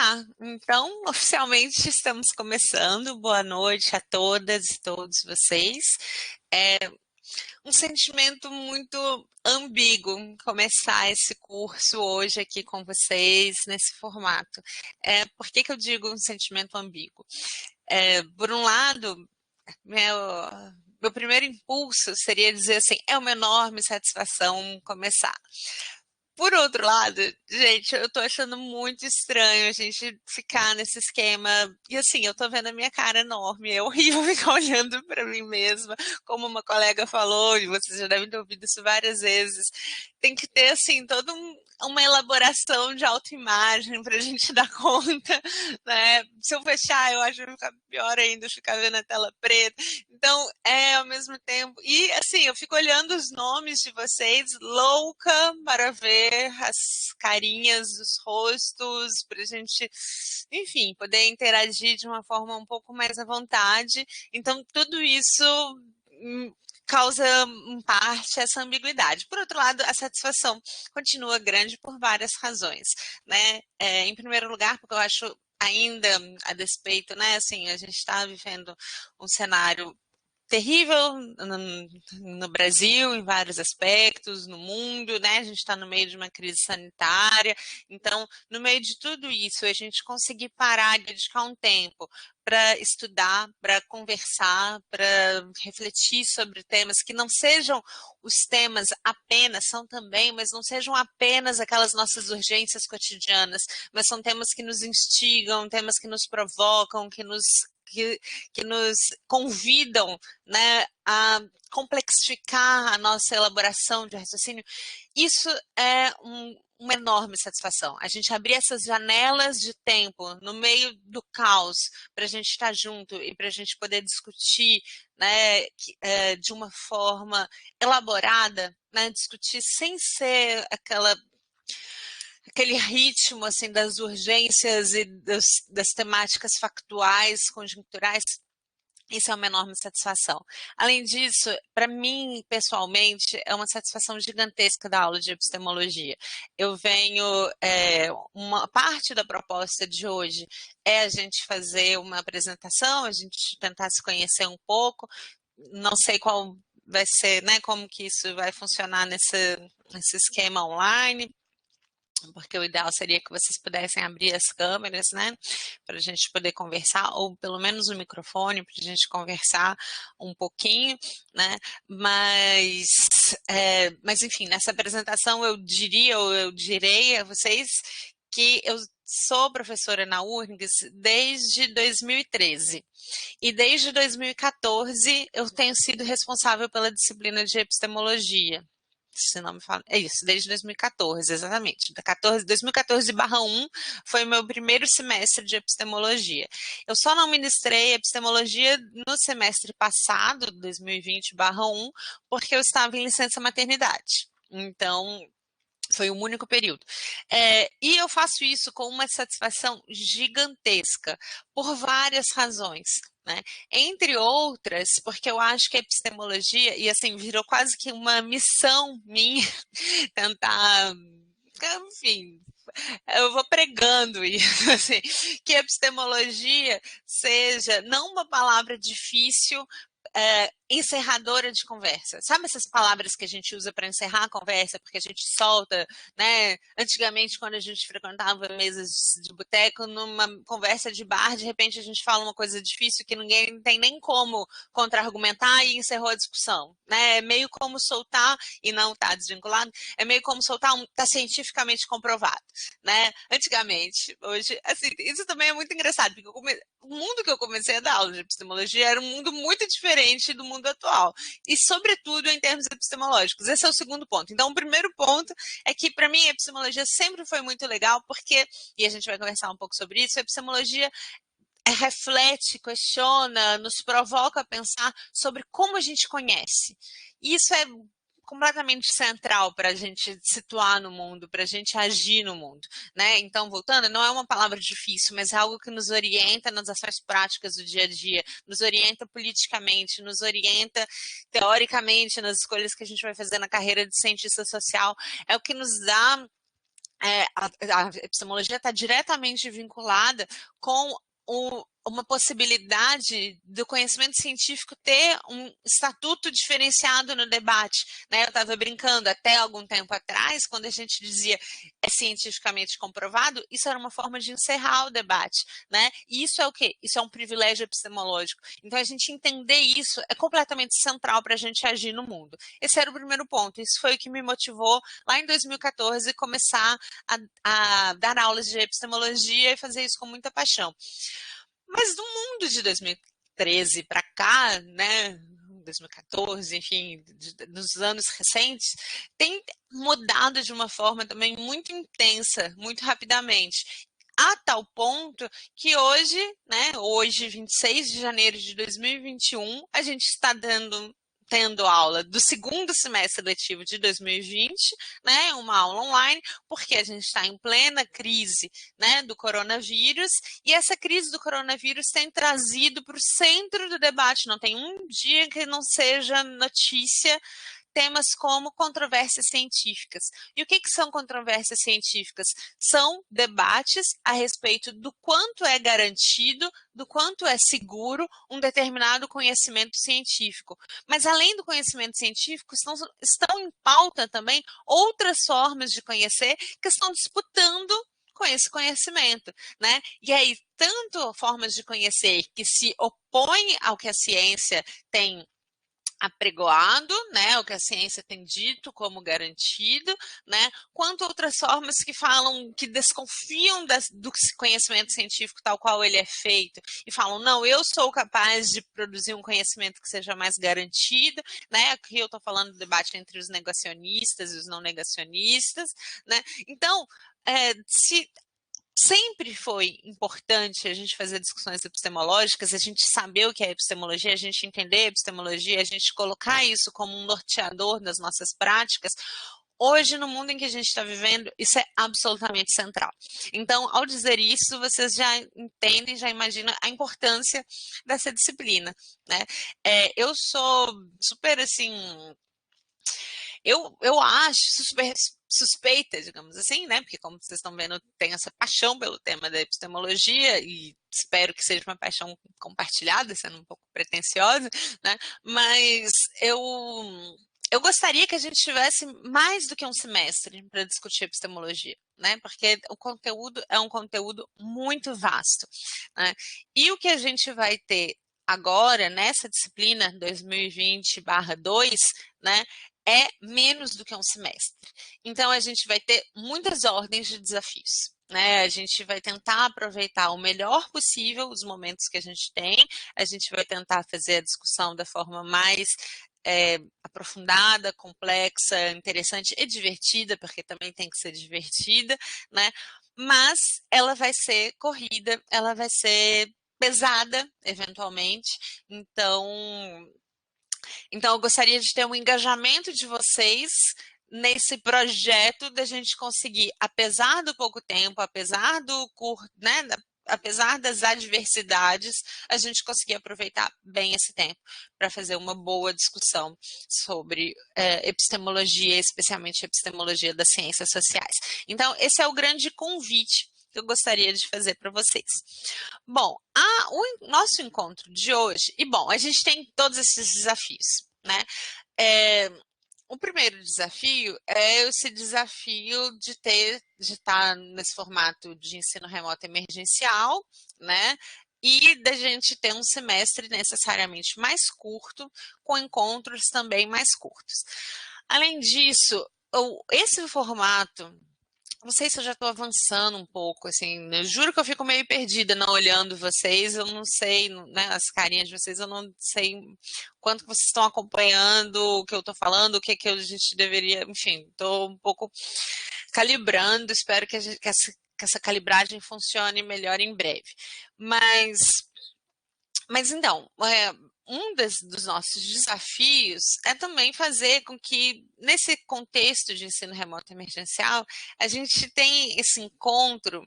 Tá, então oficialmente estamos começando. Boa noite a todas e todos vocês. É um sentimento muito ambíguo começar esse curso hoje aqui com vocês nesse formato. Por que que eu digo um sentimento ambíguo? Por um lado, meu, meu primeiro impulso seria dizer assim, é uma enorme satisfação começar. Por outro lado, gente, eu tô achando muito estranho a gente ficar nesse esquema. E assim, eu tô vendo a minha cara enorme, é horrível ficar olhando para mim mesma. Como uma colega falou, e vocês já devem ter ouvido isso várias vezes, tem que ter assim uma elaboração de autoimagem para a gente dar conta, né? Se eu fechar, eu acho que vai ficar pior ainda, ficar vendo a tela preta. Então, ao mesmo tempo. E assim, eu fico olhando os nomes de vocês, louca para ver as carinhas, os rostos, para a gente, enfim, poder interagir de uma forma um pouco mais à vontade. Então, tudo isso causa, em parte, essa ambiguidade. Por outro lado, a satisfação continua grande por várias razões, né? Em primeiro lugar, porque eu acho ainda, a despeito, né, assim, a gente está vivendo um cenário terrível no Brasil, em vários aspectos, no mundo, né? A gente está no meio de uma crise sanitária. Então, no meio de tudo isso, a gente conseguir parar e dedicar um tempo para estudar, para conversar, para refletir sobre temas que não sejam os temas apenas, são também, mas não sejam apenas aquelas nossas urgências cotidianas, mas são temas que nos instigam, temas que nos provocam, que nos convidam, né, a complexificar a nossa elaboração de raciocínio. Isso é uma enorme satisfação. A gente abrir essas janelas de tempo no meio do caos para a gente estar junto e para a gente poder discutir, né, de uma forma elaborada, né, discutir sem ser aquele ritmo assim das urgências e das temáticas factuais, conjunturais. Isso é uma enorme satisfação. Além disso, para mim, pessoalmente, é uma satisfação gigantesca da aula de epistemologia. Eu venho, uma parte da proposta de hoje é a gente fazer uma apresentação, a gente tentar se conhecer um pouco. Não sei qual vai ser, né, como que isso vai funcionar nesse esquema online, porque o ideal seria que vocês pudessem abrir as câmeras, né, para a gente poder conversar, ou pelo menos o microfone, para a gente conversar um pouquinho, né, mas enfim, nessa apresentação eu diria, ou eu direi a vocês que eu sou professora na URGS desde 2013. E desde 2014 eu tenho sido responsável pela disciplina de epistemologia. Se não me fala, é isso, desde 2014, exatamente. 2014/1 foi o meu primeiro semestre de epistemologia. Eu só não ministrei epistemologia no semestre passado, 2020/1, porque eu estava em licença maternidade. Então, foi um único período. E eu faço isso com uma satisfação gigantesca, por várias razões. Né? Entre outras, porque eu acho que a epistemologia, e assim, virou quase que uma missão minha, tentar, enfim, eu vou pregando isso, assim, que a epistemologia seja não uma palavra difícil, encerradora de conversa. Sabe essas palavras que a gente usa para encerrar a conversa, porque a gente solta, né? Antigamente, quando a gente frequentava mesas de boteco, numa conversa de bar, de repente a gente fala uma coisa difícil que ninguém tem nem como contra-argumentar e encerrou a discussão, né? É meio como soltar, e não está desvinculado, é meio como soltar está cientificamente comprovado, né? Antigamente, hoje, assim, isso também é muito engraçado, porque o mundo que eu comecei a dar aula de epistemologia era um mundo muito diferente do mundo atual, e sobretudo em termos epistemológicos. Esse é o segundo ponto. Então, o primeiro ponto é que, para mim, a epistemologia sempre foi muito legal, porque, e a gente vai conversar um pouco sobre isso, a epistemologia reflete, questiona, nos provoca a pensar sobre como a gente conhece. Isso é completamente central para a gente situar no mundo, para a gente agir no mundo, né? Então, voltando, não é uma palavra difícil, mas é algo que nos orienta nas ações práticas do dia a dia, nos orienta politicamente, nos orienta teoricamente nas escolhas que a gente vai fazer na carreira de cientista social, é o que nos dá a epistemologia está diretamente vinculada com uma possibilidade do conhecimento científico ter um estatuto diferenciado no debate, né? Eu estava brincando até algum tempo atrás, quando a gente dizia é cientificamente comprovado, isso era uma forma de encerrar o debate, né? E isso é o quê? Isso é um privilégio epistemológico. Então, a gente entender isso é completamente central para a gente agir no mundo. Esse era o primeiro ponto. Isso foi o que me motivou lá em 2014 começar a dar aulas de epistemologia e fazer isso com muita paixão. Mas no mundo de 2013 para cá, né, 2014, enfim, nos anos recentes, tem mudado de uma forma também muito intensa, muito rapidamente. A tal ponto que hoje, né, hoje, 26 de janeiro de 2021, a gente está tendo aula do segundo semestre letivo de 2020, né, uma aula online, porque a gente está em plena crise, né, do coronavírus, e essa crise do coronavírus tem trazido para o centro do debate, não tem um dia que não seja notícia temas como controvérsias científicas. E o que são controvérsias científicas? São debates a respeito do quanto é garantido, do quanto é seguro um determinado conhecimento científico. Mas além do conhecimento científico, estão em pauta também outras formas de conhecer que estão disputando com esse conhecimento, né? E aí, tanto formas de conhecer que se opõem ao que a ciência tem apregoado, né, o que a ciência tem dito como garantido, né, quanto outras formas que falam, que desconfiam do conhecimento científico tal qual ele é feito e falam, não, eu sou capaz de produzir um conhecimento que seja mais garantido, né, aqui eu estou falando do debate entre os negacionistas e os não negacionistas, né, então, se sempre foi importante a gente fazer discussões epistemológicas, a gente saber o que é epistemologia, a gente entender a epistemologia, a gente colocar isso como um norteador das nossas práticas. Hoje, no mundo em que a gente está vivendo, isso é absolutamente central. Então, ao dizer isso, vocês já entendem, já imaginam a importância dessa disciplina, né? Eu sou super, assim, eu acho super suspeita, digamos assim, né? Porque, como vocês estão vendo, tem essa paixão pelo tema da epistemologia e espero que seja uma paixão compartilhada, sendo um pouco pretensiosa, né? Mas eu gostaria que a gente tivesse mais do que um semestre para discutir epistemologia, né? Porque o conteúdo é um conteúdo muito vasto, né? E o que a gente vai ter agora nessa disciplina 2020/2, né? É menos do que um semestre. Então, a gente vai ter muitas ordens de desafios. Né? A gente vai tentar aproveitar o melhor possível os momentos que a gente tem, a gente vai tentar fazer a discussão da forma mais aprofundada, complexa, interessante e divertida, porque também tem que ser divertida, né? Mas ela vai ser corrida, ela vai ser pesada, eventualmente, então, eu gostaria de ter um engajamento de vocês nesse projeto da gente conseguir, apesar do pouco tempo, apesar do curto, né, apesar das adversidades, a gente conseguir aproveitar bem esse tempo para fazer uma boa discussão sobre epistemologia, especialmente epistemologia das ciências sociais. Então, esse é o grande convite que eu gostaria de fazer para vocês. Bom, o nosso encontro de hoje, e bom, a gente tem todos esses desafios, né? O primeiro desafio é esse desafio de estar nesse formato de ensino remoto emergencial, né? E da gente ter um semestre necessariamente mais curto, com encontros também mais curtos. Além disso, esse formato, não sei se eu já estou avançando um pouco, assim, eu juro que eu fico meio perdida não olhando vocês, eu não sei, né, as carinhas de vocês, eu não sei quanto que vocês estão acompanhando o que eu estou falando, o que que a gente deveria, enfim, estou um pouco calibrando, espero que essa calibragem funcione melhor em breve. Mas então, um dos nossos desafios é também fazer com que, nesse contexto de ensino remoto emergencial, a gente tenha esse encontro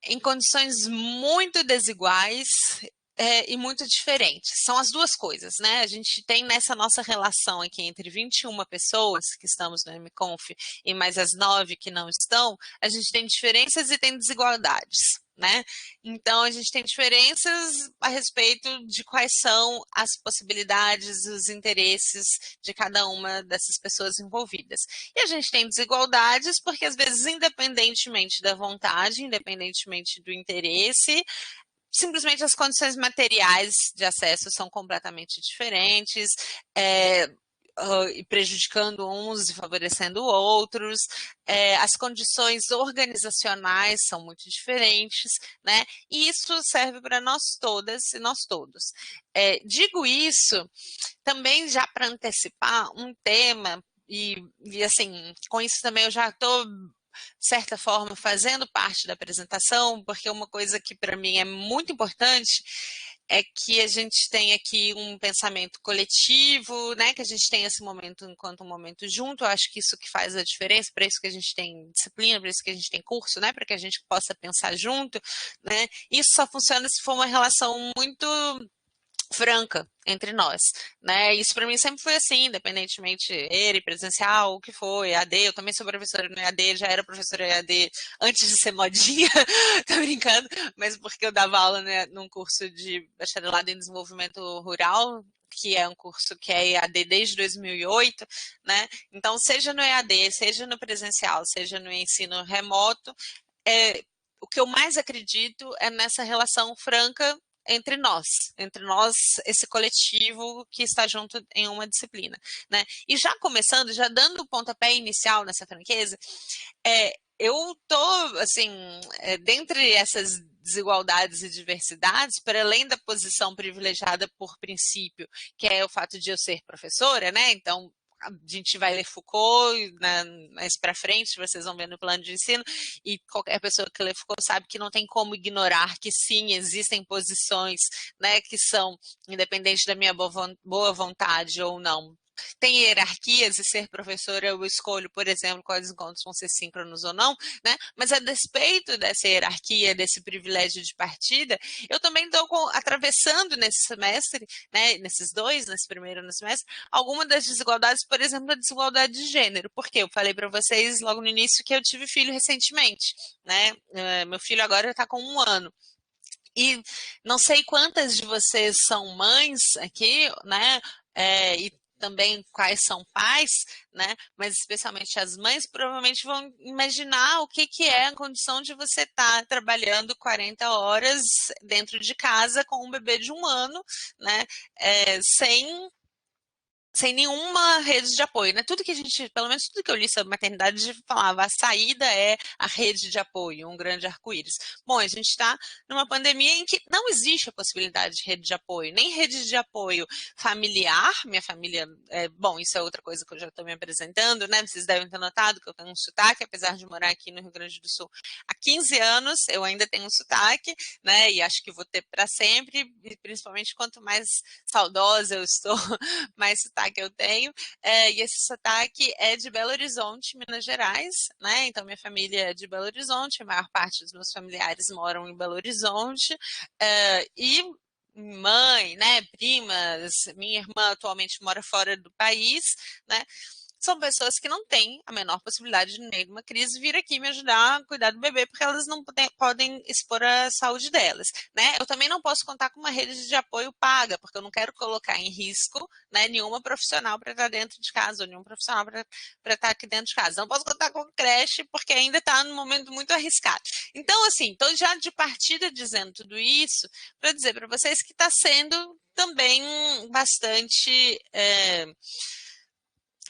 em condições muito desiguais e muito diferente. São as duas coisas, né? A gente tem nessa nossa relação aqui entre 21 pessoas que estamos no MConf e mais as 9 que não estão, a gente tem diferenças e tem desigualdades. Né? Então, a gente tem diferenças a respeito de quais são as possibilidades, os interesses de cada uma dessas pessoas envolvidas. E a gente tem desigualdades porque, às vezes, independentemente da vontade, independentemente do interesse, simplesmente as condições materiais de acesso são completamente diferentes, e prejudicando uns e favorecendo outros, as condições organizacionais são muito diferentes, né? E isso serve para nós todas e nós todos. Digo isso também já para antecipar um tema, e assim, com isso também eu já estou de certa forma, fazendo parte da apresentação, porque uma coisa que para mim é muito importante é que a gente tem aqui um pensamento coletivo, né? Que a gente tem esse momento enquanto um momento junto. Eu acho que isso que faz a diferença, para isso que a gente tem disciplina, para isso que a gente tem curso, né? Para que a gente possa pensar junto, né? Isso só funciona se for uma relação muito franca entre nós, né? Isso para mim sempre foi assim, independentemente ele, presencial, o que foi, EAD, eu também sou professora no EAD, já era professora EAD antes de ser modinha, tô brincando, mas porque eu dava aula, né, num curso de bacharelado em desenvolvimento rural, que é um curso que é EAD desde 2008, né? Então, seja no EAD, seja no presencial, seja no ensino remoto, o que eu mais acredito é nessa relação franca entre nós, esse coletivo que está junto em uma disciplina, né? E já começando, já dando o pontapé inicial nessa franqueza, eu tô, assim, dentre essas desigualdades e diversidades, para além da posição privilegiada por princípio, que é o fato de eu ser professora, né? Então, a gente vai ler Foucault, né, mais para frente, vocês vão ver no plano de ensino, e qualquer pessoa que lê Foucault sabe que não tem como ignorar que sim, existem posições, né, que são, independente da minha boa vontade ou não, tem hierarquias, e ser professora eu escolho, por exemplo, quais encontros vão ser síncronos ou não, né? Mas a despeito dessa hierarquia, desse privilégio de partida, eu também estou atravessando nesse semestre, né, nesses dois, nesse primeiro e no semestre, alguma das desigualdades, por exemplo, a desigualdade de gênero, porque eu falei para vocês logo no início que eu tive filho recentemente, né? Meu filho agora está com 1 ano. E não sei quantas de vocês são mães aqui, né? E também quais são pais, né? Mas especialmente as mães provavelmente vão imaginar o que é a condição de você estar trabalhando 40 horas dentro de casa com um bebê de 1 ano, né? Sem nenhuma rede de apoio, né? Tudo que a gente, pelo menos tudo que eu li sobre maternidade, falava, a saída é a rede de apoio, um grande arco-íris. Bom, a gente está numa pandemia em que não existe a possibilidade de rede de apoio, nem rede de apoio familiar. Minha família, bom, isso é outra coisa que eu já estou me apresentando, né? Vocês devem ter notado que eu tenho um sotaque, apesar de morar aqui no Rio Grande do Sul há 15 anos, eu ainda tenho um sotaque, né? E acho que vou ter para sempre, e principalmente quanto mais saudosa eu estou, mais sotaque que eu tenho, e esse sotaque é de Belo Horizonte, Minas Gerais, né? Então, minha família é de Belo Horizonte, a maior parte dos meus familiares moram em Belo Horizonte, e mãe, né, primas, minha irmã atualmente mora fora do país, né? São pessoas que não têm a menor possibilidade de, no meio de uma crise, vir aqui me ajudar a cuidar do bebê, porque elas não podem expor a saúde delas, né? Eu também não posso contar com uma rede de apoio paga, porque eu não quero colocar em risco, né, nenhuma profissional para estar dentro de casa, ou nenhum profissional para estar aqui dentro de casa. Não posso contar com creche, porque ainda está num momento muito arriscado. Então, assim, estou já de partida dizendo tudo isso para dizer para vocês que está sendo também bastante...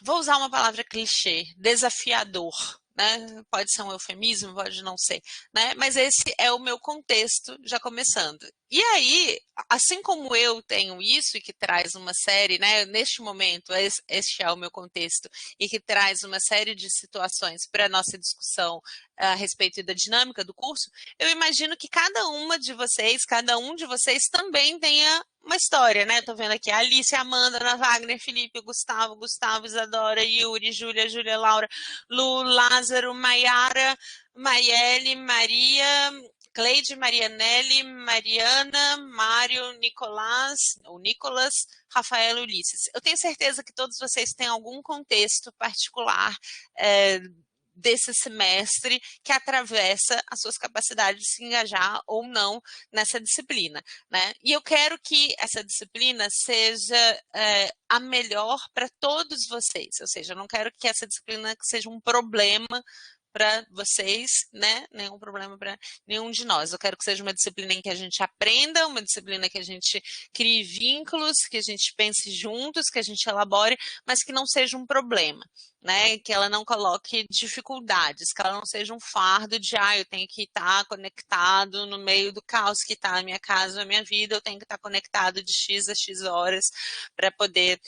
vou usar uma palavra clichê, desafiador, né? Pode ser um eufemismo, pode não ser, né? Mas esse é o meu contexto já começando. E aí, assim como eu tenho isso e que traz uma série, né? Neste momento, este é o meu contexto e que traz uma série de situações para a nossa discussão a respeito da dinâmica do curso, eu imagino que cada uma de vocês, cada um de vocês também tenha uma história, né? Tô vendo aqui a Alice, Amanda, Ana Wagner, Felipe, Gustavo, Isadora, Yuri, Júlia, Laura, Lu, Lázaro, Maiara, Maiele, Maria, Cleide, Marianelli, Mariana, Mário, Nicolás, ou Nicolas, Rafael e Ulisses. Eu tenho certeza que todos vocês têm algum contexto particular desse semestre que atravessa as suas capacidades de se engajar ou não nessa disciplina, né? E eu quero que essa disciplina seja a melhor para todos vocês, ou seja, eu não quero que essa disciplina seja um problema para vocês, né? Nenhum problema para nenhum de nós. Eu quero que seja uma disciplina em que a gente aprenda, uma disciplina que a gente crie vínculos, que a gente pense juntos, que a gente elabore, mas que não seja um problema, né? Que ela não coloque dificuldades, que ela não seja um fardo de, eu tenho que estar conectado no meio do caos que está a minha casa, a minha vida, eu tenho que estar conectado de X a X horas para poder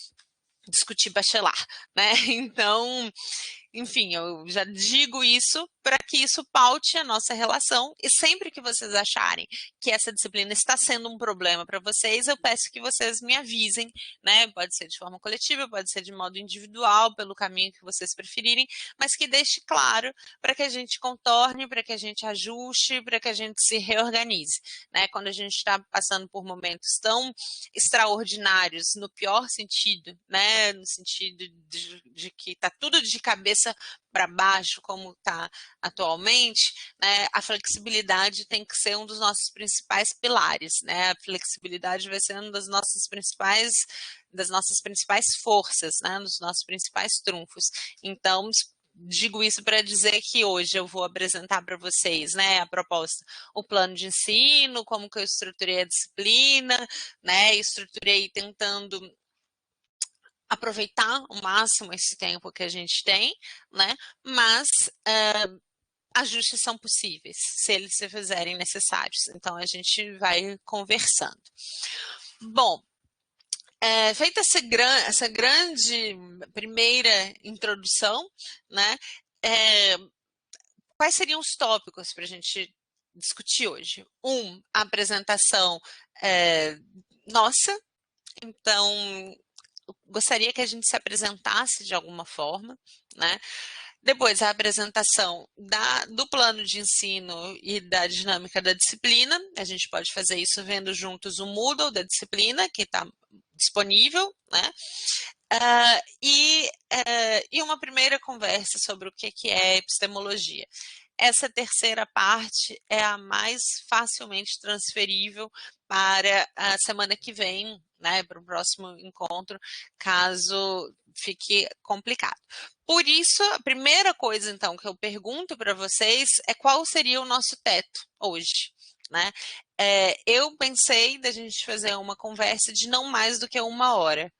discutir bachelar, né? Então, enfim, eu já digo isso para que isso paute a nossa relação e sempre que vocês acharem que essa disciplina está sendo um problema para vocês, eu peço que vocês me avisem, né? Pode ser de forma coletiva, pode ser de modo individual, pelo caminho que vocês preferirem, mas que deixe claro para que a gente contorne, para que a gente ajuste, para que a gente se reorganize, né? Quando a gente está passando por momentos tão extraordinários, no pior sentido, né? No sentido de que está tudo de cabeça para baixo, como está atualmente, né, a flexibilidade tem que ser um dos nossos principais pilares, né? A flexibilidade vai ser uma das nossas principais forças, né? Um dos nossos principais trunfos. Então, digo isso para dizer que hoje eu vou apresentar para vocês, né, a proposta, o plano de ensino, como que eu estruturei a disciplina, né? Estruturei tentando aproveitar ao máximo esse tempo que a gente tem, né? Mas ajustes são possíveis, se eles se fizerem necessários. Então, a gente vai conversando. Bom, feita essa grande primeira introdução, né? Quais seriam os tópicos para a gente discutir hoje? A apresentação nossa. Então, gostaria que a gente se apresentasse de alguma forma, né? Depois, a apresentação do plano de ensino e da dinâmica da disciplina. A gente pode fazer isso vendo juntos o Moodle da disciplina, que está disponível, né? E uma primeira conversa sobre o que é epistemologia. Essa terceira parte é a mais facilmente transferível para a semana que vem, né, para o próximo encontro, caso fique complicado. Por isso, a primeira coisa, então, que eu pergunto para vocês é qual seria o nosso teto hoje, né? Eu pensei da gente fazer uma conversa de não mais do que 1 hora,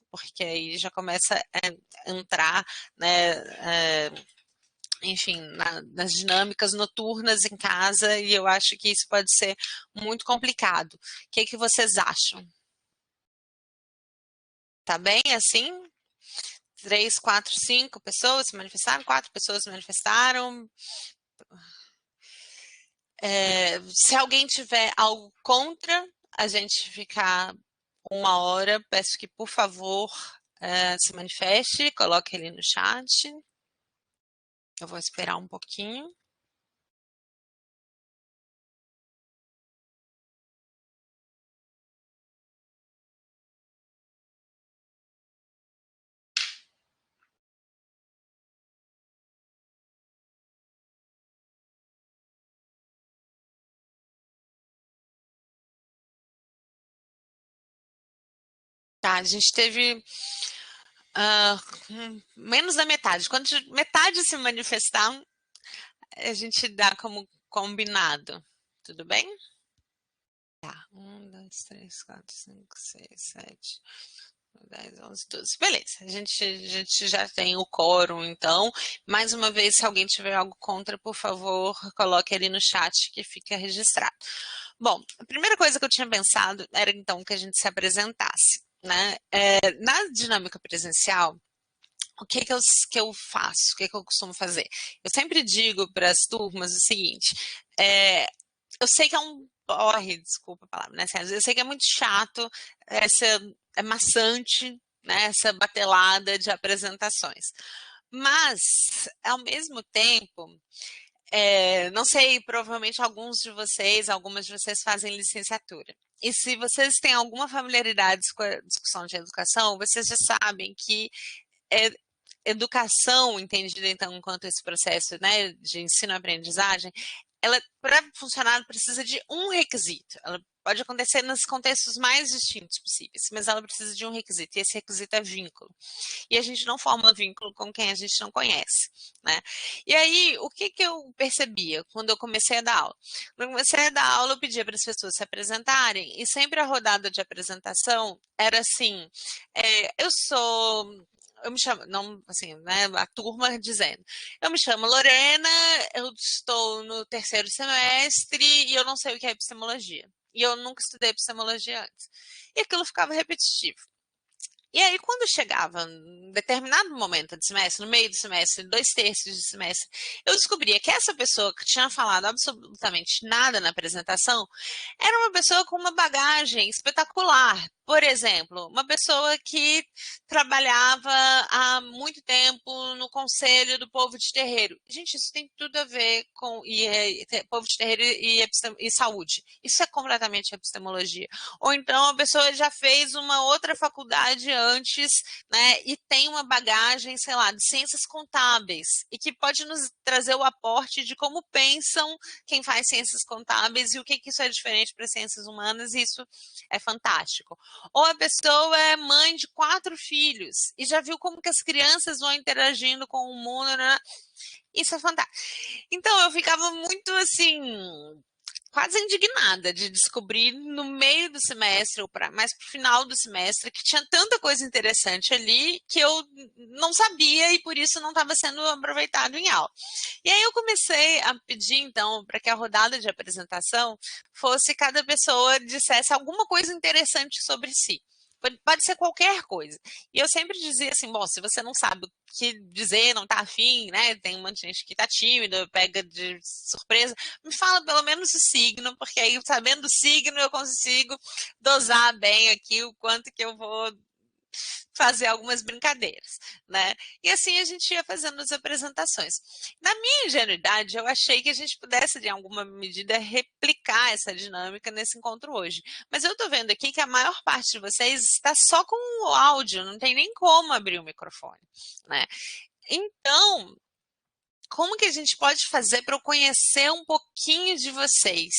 porque aí já começa a entrar, né, enfim, nas dinâmicas noturnas em casa, e eu acho que isso pode ser muito complicado. O que vocês acham? Tá bem assim? 3, 4, 5 pessoas se manifestaram? 4 pessoas se manifestaram? Se alguém tiver algo contra a gente ficar 1 hora, peço que, por favor, se manifeste, coloque ele no chat. Eu vou esperar um pouquinho. Tá, a gente teve menos da metade. Quando metade se manifestar, a gente dá como combinado. Tudo bem? Tá. 1, 2, 3, 4, 5, 6, 7, 10, 11, 12. Beleza. A gente já tem o quórum, então. Mais uma vez, se alguém tiver algo contra, por favor, coloque ali no chat que fica registrado. Bom, a primeira coisa que eu tinha pensado era, então, que a gente se apresentasse, né? Na dinâmica presencial, o que eu faço? O que eu costumo fazer? Eu sempre digo para as turmas o seguinte, eu sei que é um porre, desculpa a palavra, né? Eu sei que é muito chato, é maçante, né? Essa batelada de apresentações. Mas, ao mesmo tempo, Não sei, provavelmente algumas de vocês fazem licenciatura. E se vocês têm alguma familiaridade com a discussão de educação, vocês já sabem que é, educação, entendida então enquanto esse processo, né, de ensino-aprendizagem, ela, para funcionar, precisa de um requisito. Ela pode acontecer nos contextos mais distintos possíveis, mas ela precisa de um requisito, e esse requisito é vínculo. E a gente não forma vínculo com quem a gente não conhece, né? E aí, o que que eu percebia quando eu comecei a dar aula? Quando eu comecei a dar aula, eu pedia para as pessoas se apresentarem, e sempre a rodada de apresentação era assim, eu me chamo, não, assim, né, a turma dizendo, eu me chamo Lorena, eu estou no terceiro semestre e eu não sei o que é epistemologia. E eu nunca estudei epistemologia antes. E aquilo ficava repetitivo. E aí, quando chegava em determinado momento do semestre, no meio do semestre, 2/3 de semestre, eu descobria que essa pessoa que tinha falado absolutamente nada na apresentação era uma pessoa com uma bagagem espetacular. Por exemplo, uma pessoa que trabalhava há muito tempo no Conselho do Povo de Terreiro. Gente, isso tem tudo a ver com Povo de Terreiro e saúde. Isso é completamente epistemologia. Ou então a pessoa já fez uma outra faculdade antes, né, e tem uma bagagem, sei lá, de ciências contábeis, e que pode nos trazer o aporte de como pensam quem faz ciências contábeis e o que isso é diferente para ciências humanas, e isso é fantástico. Ou a pessoa é mãe de 4 filhos e já viu como que as crianças vão interagindo com o mundo, né? Isso é fantástico. Então eu ficava muito assim, quase indignada de descobrir no meio do semestre, ou mais para o final do semestre, que tinha tanta coisa interessante ali que eu não sabia e por isso não estava sendo aproveitado em aula. E aí eu comecei a pedir, então, para que a rodada de apresentação fosse cada pessoa dissesse alguma coisa interessante sobre si. Pode ser qualquer coisa. E eu sempre dizia assim, bom, se você não sabe o que dizer, não tá afim, né? Tem um monte de gente que tá tímida, pega de surpresa, me fala pelo menos o signo, porque aí sabendo o signo eu consigo dosar bem aqui o quanto que eu vou fazer algumas brincadeiras, né? E assim a gente ia fazendo as apresentações. Na minha ingenuidade, eu achei que a gente pudesse, de alguma medida, replicar essa dinâmica nesse encontro hoje. Mas eu tô vendo aqui que a maior parte de vocês está só com o áudio, não tem nem como abrir o microfone, né? Então, como que a gente pode fazer para eu conhecer um pouquinho de vocês?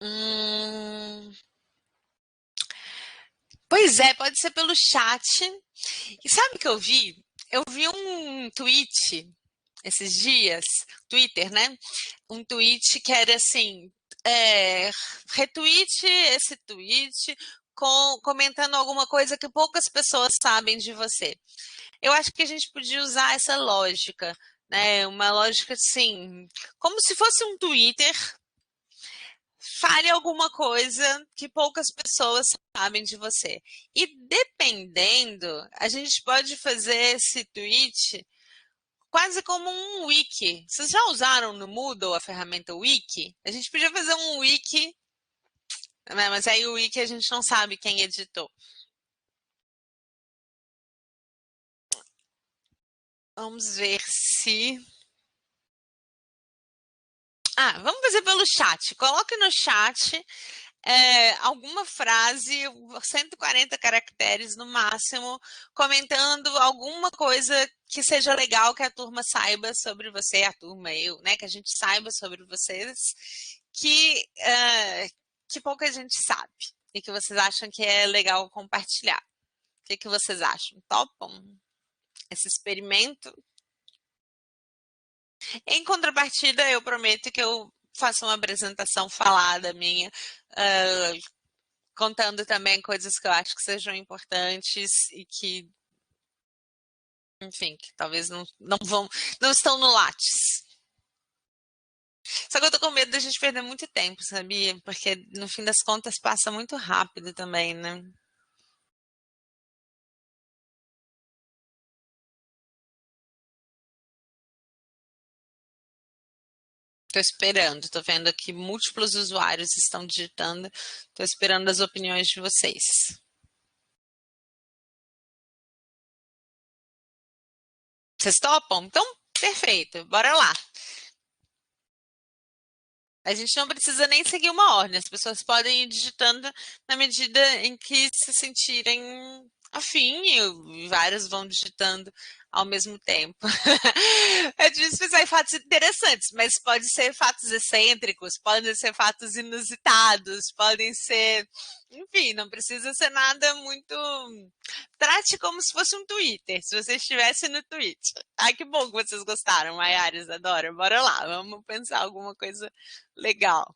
Hum, pois é, pode ser pelo chat. E sabe o que eu vi? Eu vi um tweet esses dias, Twitter, né? Um tweet que era assim, retweet esse tweet comentando alguma coisa que poucas pessoas sabem de você. Eu acho que a gente podia usar essa lógica, né? Uma lógica assim, como se fosse um Twitter, fale alguma coisa que poucas pessoas sabem de você. E dependendo, a gente pode fazer esse tweet quase como um wiki. Vocês já usaram no Moodle a ferramenta wiki? A gente podia fazer um wiki, né? Mas aí o wiki a gente não sabe quem editou. Vamos ver se. Ah, vamos fazer pelo chat. Coloque no chat alguma frase, 140 caracteres no máximo, comentando alguma coisa que seja legal que a turma saiba sobre você, a turma, eu, né? Que a gente saiba sobre vocês, que, que pouca gente sabe e que vocês acham que é legal compartilhar. O que, que vocês acham? Topam esse experimento? Em contrapartida, eu prometo que eu faço uma apresentação falada minha, contando também coisas que eu acho que sejam importantes e que, enfim, que talvez não estão no Lattes. Só que eu tô com medo da gente perder muito tempo, sabia? Porque no fim das contas passa muito rápido também, né? Tô esperando, tô vendo aqui múltiplos usuários estão digitando, tô esperando as opiniões de vocês. Vocês topam? Então, Perfeito, bora lá. A gente não precisa nem seguir uma ordem, as pessoas podem ir digitando na medida em que se sentirem afim, e vários vão digitando ao mesmo tempo. É difícil pensar em fatos interessantes, mas pode ser fatos excêntricos, podem ser fatos inusitados, podem ser, enfim, não precisa ser nada muito. Trate como se fosse um Twitter, se você estivesse no Twitter. Ai, que bom que vocês gostaram, Maiara, Isadora. Bora lá, vamos pensar alguma coisa legal.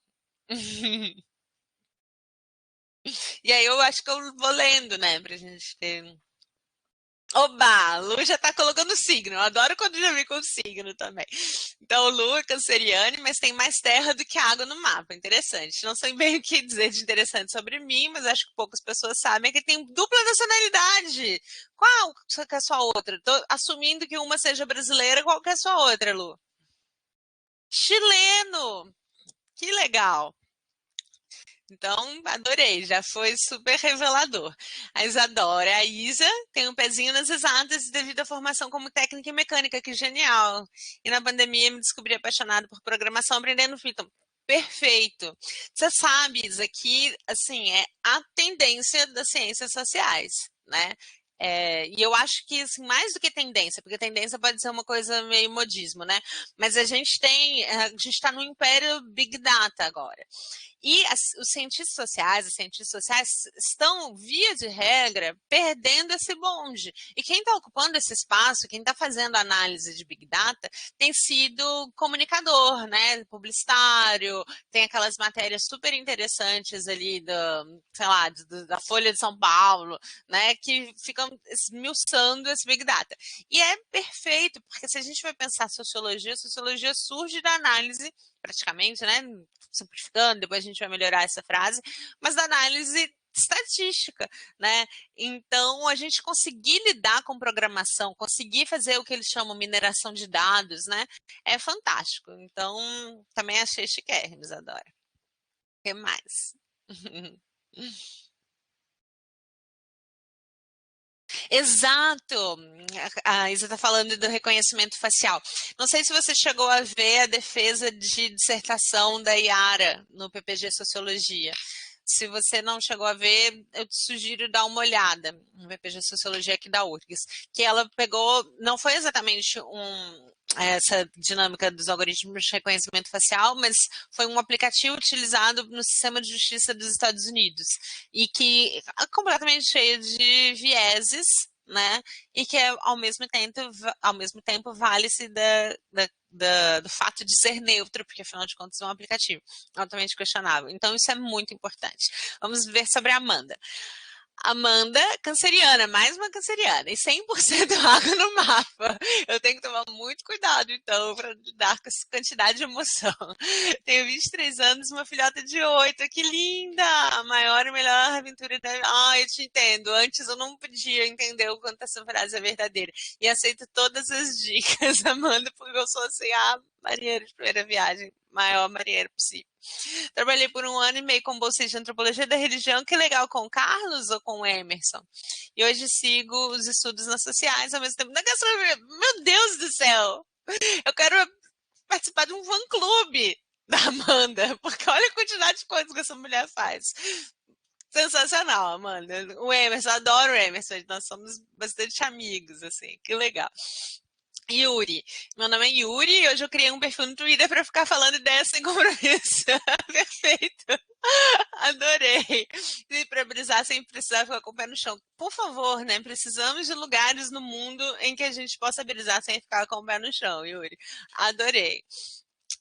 E aí eu acho que eu vou lendo, né, pra gente ter. Oba, Lu já tá colocando signo. Eu adoro quando já vem com signo também. Então, Lu é canceriane, mas tem mais terra do que água no mapa. Interessante. Não sei bem o que dizer de interessante sobre mim, mas acho que poucas pessoas sabem que tem dupla nacionalidade. Qual que é a sua outra? Tô assumindo que uma seja brasileira, qual que é a sua outra, Lu? Chileno! Que legal! Então, adorei, já foi super revelador. A Isadora, a Isa tem um pezinho nas exatas devido à formação como técnica em mecânica, que genial. E na pandemia me descobri apaixonada por programação, aprendendo Python. Perfeito. Você sabe, Isa, que assim, é a tendência das ciências sociais, né? E eu acho que assim, mais do que tendência, porque tendência pode ser uma coisa meio modismo, né? Mas a gente está no império Big Data agora. E os cientistas sociais estão, via de regra, perdendo esse bonde. E quem está ocupando esse espaço, quem está fazendo análise de Big Data, tem sido comunicador, né? Publicitário, tem aquelas matérias super interessantes ali sei lá, da Folha de São Paulo, né? Que ficam esmiuçando esse Big Data. E é perfeito, porque se a gente vai pensar sociologia, sociologia surge da análise, praticamente, né? Simplificando, depois a gente vai melhorar essa frase, mas da análise estatística, né? Então, a gente conseguir lidar com programação, conseguir fazer o que eles chamam mineração de dados, né? É fantástico. Então, também achei chiquérrimos, adoro. O que mais? Exato! A Isa está falando do reconhecimento facial. Não sei se você chegou a ver a defesa de dissertação da Yara no PPG Sociologia. Se você não chegou a ver, eu te sugiro dar uma olhada no PPG Sociologia aqui da URGS, que ela pegou, não foi exatamente essa dinâmica dos algoritmos de reconhecimento facial, mas foi um aplicativo utilizado no sistema de justiça dos Estados Unidos e que é completamente cheio de vieses, né? E que ao mesmo tempo vale-se do fato de ser neutro, porque afinal de contas é um aplicativo altamente questionável. Então isso é muito importante. Vamos ver sobre a Amanda. Amanda, canceriana, mais uma canceriana, e 100% água no mapa. Eu tenho que tomar muito cuidado, então, para lidar com essa quantidade de emoção. Tenho 23 anos, uma filhota de 8, que linda! A maior e melhor aventura da... Ah, eu te entendo. Antes eu não podia entender o quanto essa frase é verdadeira. E aceito todas as dicas, Amanda, porque eu sou assim, a marinheira de primeira viagem, maior marinheira possível. Trabalhei por um ano e meio como bolsista de antropologia da religião, que legal, com o Carlos ou com o Emerson. E hoje sigo os estudos nas sociais ao mesmo tempo na gastronomia. Meu Deus do céu! Eu quero participar de um fã-clube da Amanda, porque olha a quantidade de coisas que essa mulher faz. Sensacional, Amanda. O Emerson, adoro o Emerson, nós somos bastante amigos, assim, que legal. Yuri. Meu nome é Yuri e hoje eu criei um perfil no Twitter para ficar falando ideias sem compromisso. Perfeito. Adorei. E para brisar sem precisar ficar com o pé no chão. Por favor, né? Precisamos de lugares no mundo em que a gente possa brisar sem ficar com o pé no chão, Yuri. Adorei.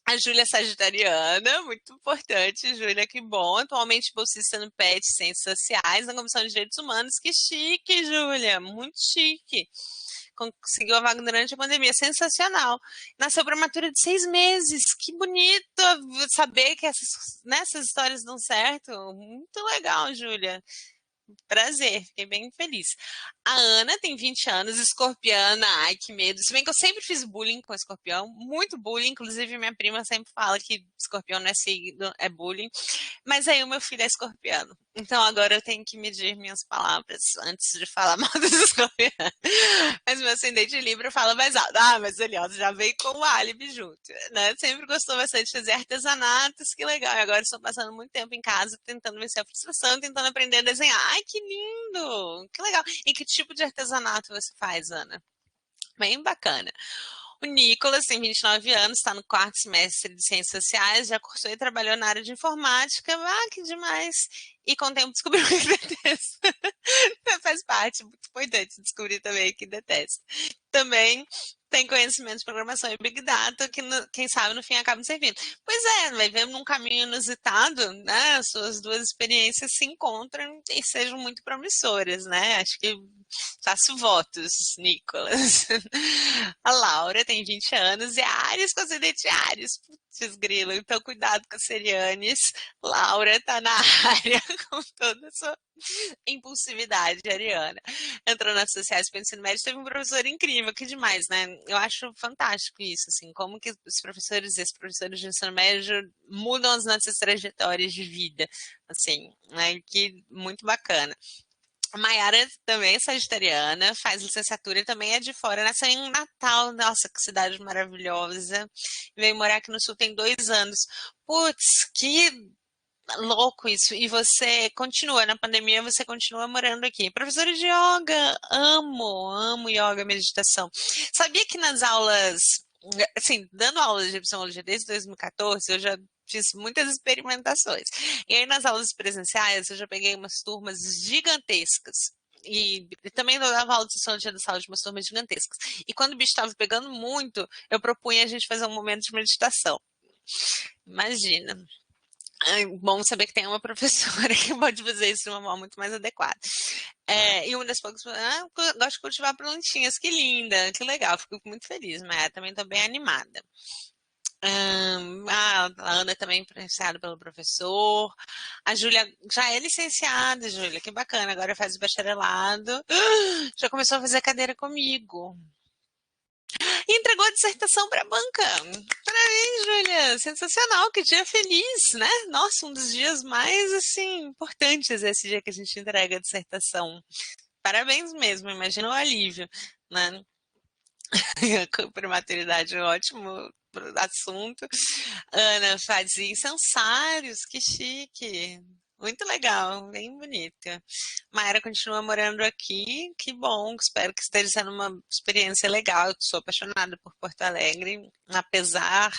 A Júlia é sagitariana, muito importante, Júlia, que bom. Atualmente bolsista no PET Ciências Sociais, na Comissão de Direitos Humanos. Que chique, Júlia, muito chique. Conseguiu a vaga durante a pandemia, sensacional. Nasceu prematura de 6 meses, que bonito saber que essas histórias dão certo. Muito legal, Júlia. Prazer, fiquei bem feliz. A Ana tem 20 anos, escorpiana, ai que medo. Se bem que eu sempre fiz bullying com escorpião, muito bullying, inclusive minha prima sempre fala que escorpião não é signo, é bullying. Mas aí o meu filho é escorpiano. Então agora eu tenho que medir minhas palavras antes de falar mal dos escorpianos. Mas meu ascendente Libra fala mais alto. Ah, mas ali, ó, já veio com o álibi junto, né? Sempre gostou bastante de fazer artesanatos, que legal. E agora estou passando muito tempo em casa tentando vencer a frustração, tentando aprender a desenhar. Ai, que lindo! Que legal. E que tipo de artesanato você faz, Ana? Bem bacana. O Nicolas tem 29 anos, está no quarto semestre de Ciências Sociais, já cursou e trabalhou na área de informática. Ah, que demais! E com o tempo descobriu que detesta. Faz parte, muito importante descobrir também que detesta. Também tem conhecimento de programação e Big Data, que quem sabe no fim acaba servindo. Pois é, vai ver num caminho inusitado, né? As suas duas experiências se encontram e sejam muito promissoras, né? Acho que faço votos, Nicolas. A Laura tem 20 anos e é Áries com ascendente Áries. Putz, grilo. Então, cuidado com as serianes. Laura tá na área com toda a sua impulsividade ariana. Entrou nas sociais para o ensino médio, teve um professor incrível, que demais, né? Eu acho fantástico isso, assim, como que os professores e os professores de ensino médio mudam as nossas trajetórias de vida, assim, né? Que muito bacana. A Maiara também é sagitariana, faz licenciatura e também é de fora. Nasceu em Natal, nossa, que cidade maravilhosa. Veio morar aqui no Sul tem 2 anos. Putz, que louco isso. E você continua, na pandemia você continua morando aqui. Professora de yoga, amo yoga, meditação. Sabia que nas aulas, assim, dando aulas de epistemologia desde 2014, eu já fiz muitas experimentações. E aí nas aulas presenciais eu já peguei umas turmas gigantescas. E também eu dava aula de sociologia da saúde, umas turmas gigantescas. E quando o bicho estava pegando muito, eu propunha a gente fazer um momento de meditação. Imagina. É bom saber que tem uma professora que pode fazer isso de uma forma muito mais adequada. E uma das poucas, eu gosto de cultivar plantinhas, que linda, que legal, fico muito feliz, mas também estou bem animada. A Ana também é influenciada pelo professor. A Júlia já é licenciada, Júlia, que bacana, agora faz o bacharelado. Já começou a fazer cadeira comigo. E entregou a dissertação para a banca. Parabéns, Júlia. Sensacional, que dia feliz, né? Nossa, um dos dias mais, assim, importantes esse dia que a gente entrega a dissertação. Parabéns mesmo, imagina o alívio, né? Prematuridade, um ótimo assunto. Ana fazia incensários, que chique. Muito legal, bem bonita. Mayara continua morando aqui, que bom, espero que esteja sendo uma experiência legal. Eu sou apaixonada por Porto Alegre, apesar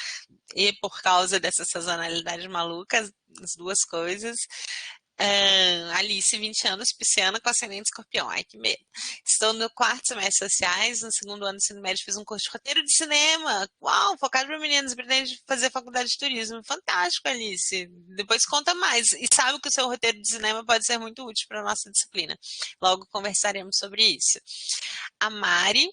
e por causa dessa sazonalidade maluca, as duas coisas. Alice, 20 anos, pisciana com ascendente escorpião. Ai, que medo. Estou no quarto semestre de sociais, no segundo ano do ensino médio fiz um curso de roteiro de cinema. Uau, focado para meninas, pretende fazer faculdade de turismo. Fantástico, Alice. Depois conta mais. E sabe que o seu roteiro de cinema pode ser muito útil para a nossa disciplina. Logo conversaremos sobre isso. A Mari,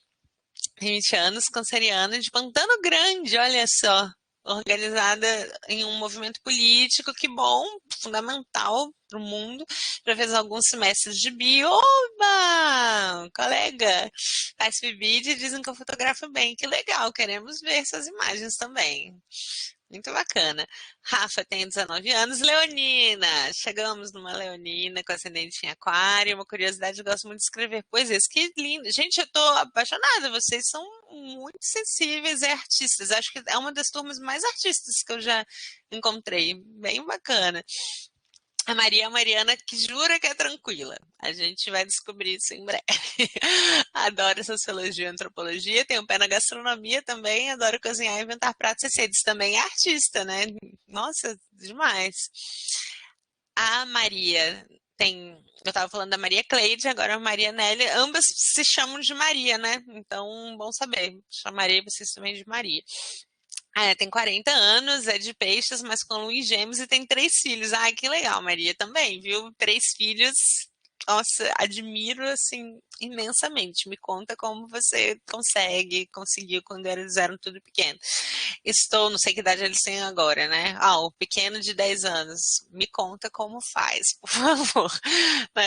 20 anos, canceriana de Pantano Grande, olha só. Organizada em um movimento político, que bom, fundamental para o mundo. Já fez alguns semestres de bio. Oba! Colega, faz PIBID e dizem que eu fotografo bem. Que legal, queremos ver essas imagens também. Muito bacana. Rafa tem 19 anos. Leonina. Chegamos numa Leonina com ascendente em aquário. Uma curiosidade, eu gosto muito de escrever poesias. Que lindo. Gente, eu tô apaixonada. Vocês são muito sensíveis e artistas. Acho que é uma das turmas mais artistas que eu já encontrei. Bem bacana. A Maria é a Mariana que jura que é tranquila. A gente vai descobrir isso em breve. Adoro sociologia e antropologia, tenho pé na gastronomia também, adoro cozinhar e inventar pratos e receitas. Também é artista, né? Nossa, demais. A Maria tem. Eu estava falando da Maria Cleide, agora a Maria Nelly. Ambas se chamam de Maria, né? Então, bom saber. Chamarei vocês também de Maria. Tem 40 anos, é de peixes, mas com lua em gêmeos e tem 3 filhos. Ai, que legal, Maria, também, viu? 3 filhos. Nossa, admiro, assim, imensamente. Me conta como você conseguiu quando eles eram tudo pequeno. Estou, não sei que idade eles têm agora, né? O pequeno de 10 anos. Me conta como faz, por favor.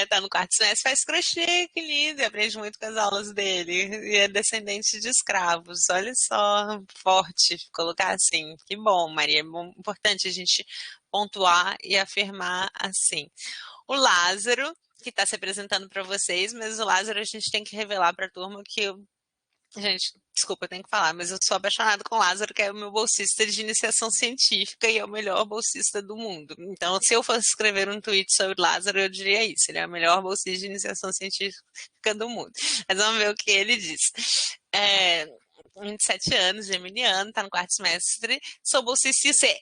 Tá no quarto semestre, faz crochê, que lindo, e aprende muito com as aulas dele. E é descendente de escravos. Olha só, forte, colocar assim. Que bom, Maria. É importante a gente pontuar e afirmar assim. o Lázaro, que está se apresentando para vocês, mas o Lázaro a gente tem que revelar para a turma que gente, desculpa, eu tenho que falar, mas eu sou apaixonada com o Lázaro, que é o meu bolsista de iniciação científica e é o melhor bolsista do mundo. Então, se eu fosse escrever um tweet sobre Lázaro, eu diria isso. Ele é o melhor bolsista de iniciação científica do mundo. Mas vamos ver o que ele diz. É, 27 anos, geminiano, tá no quarto semestre. Sou bolsista e C.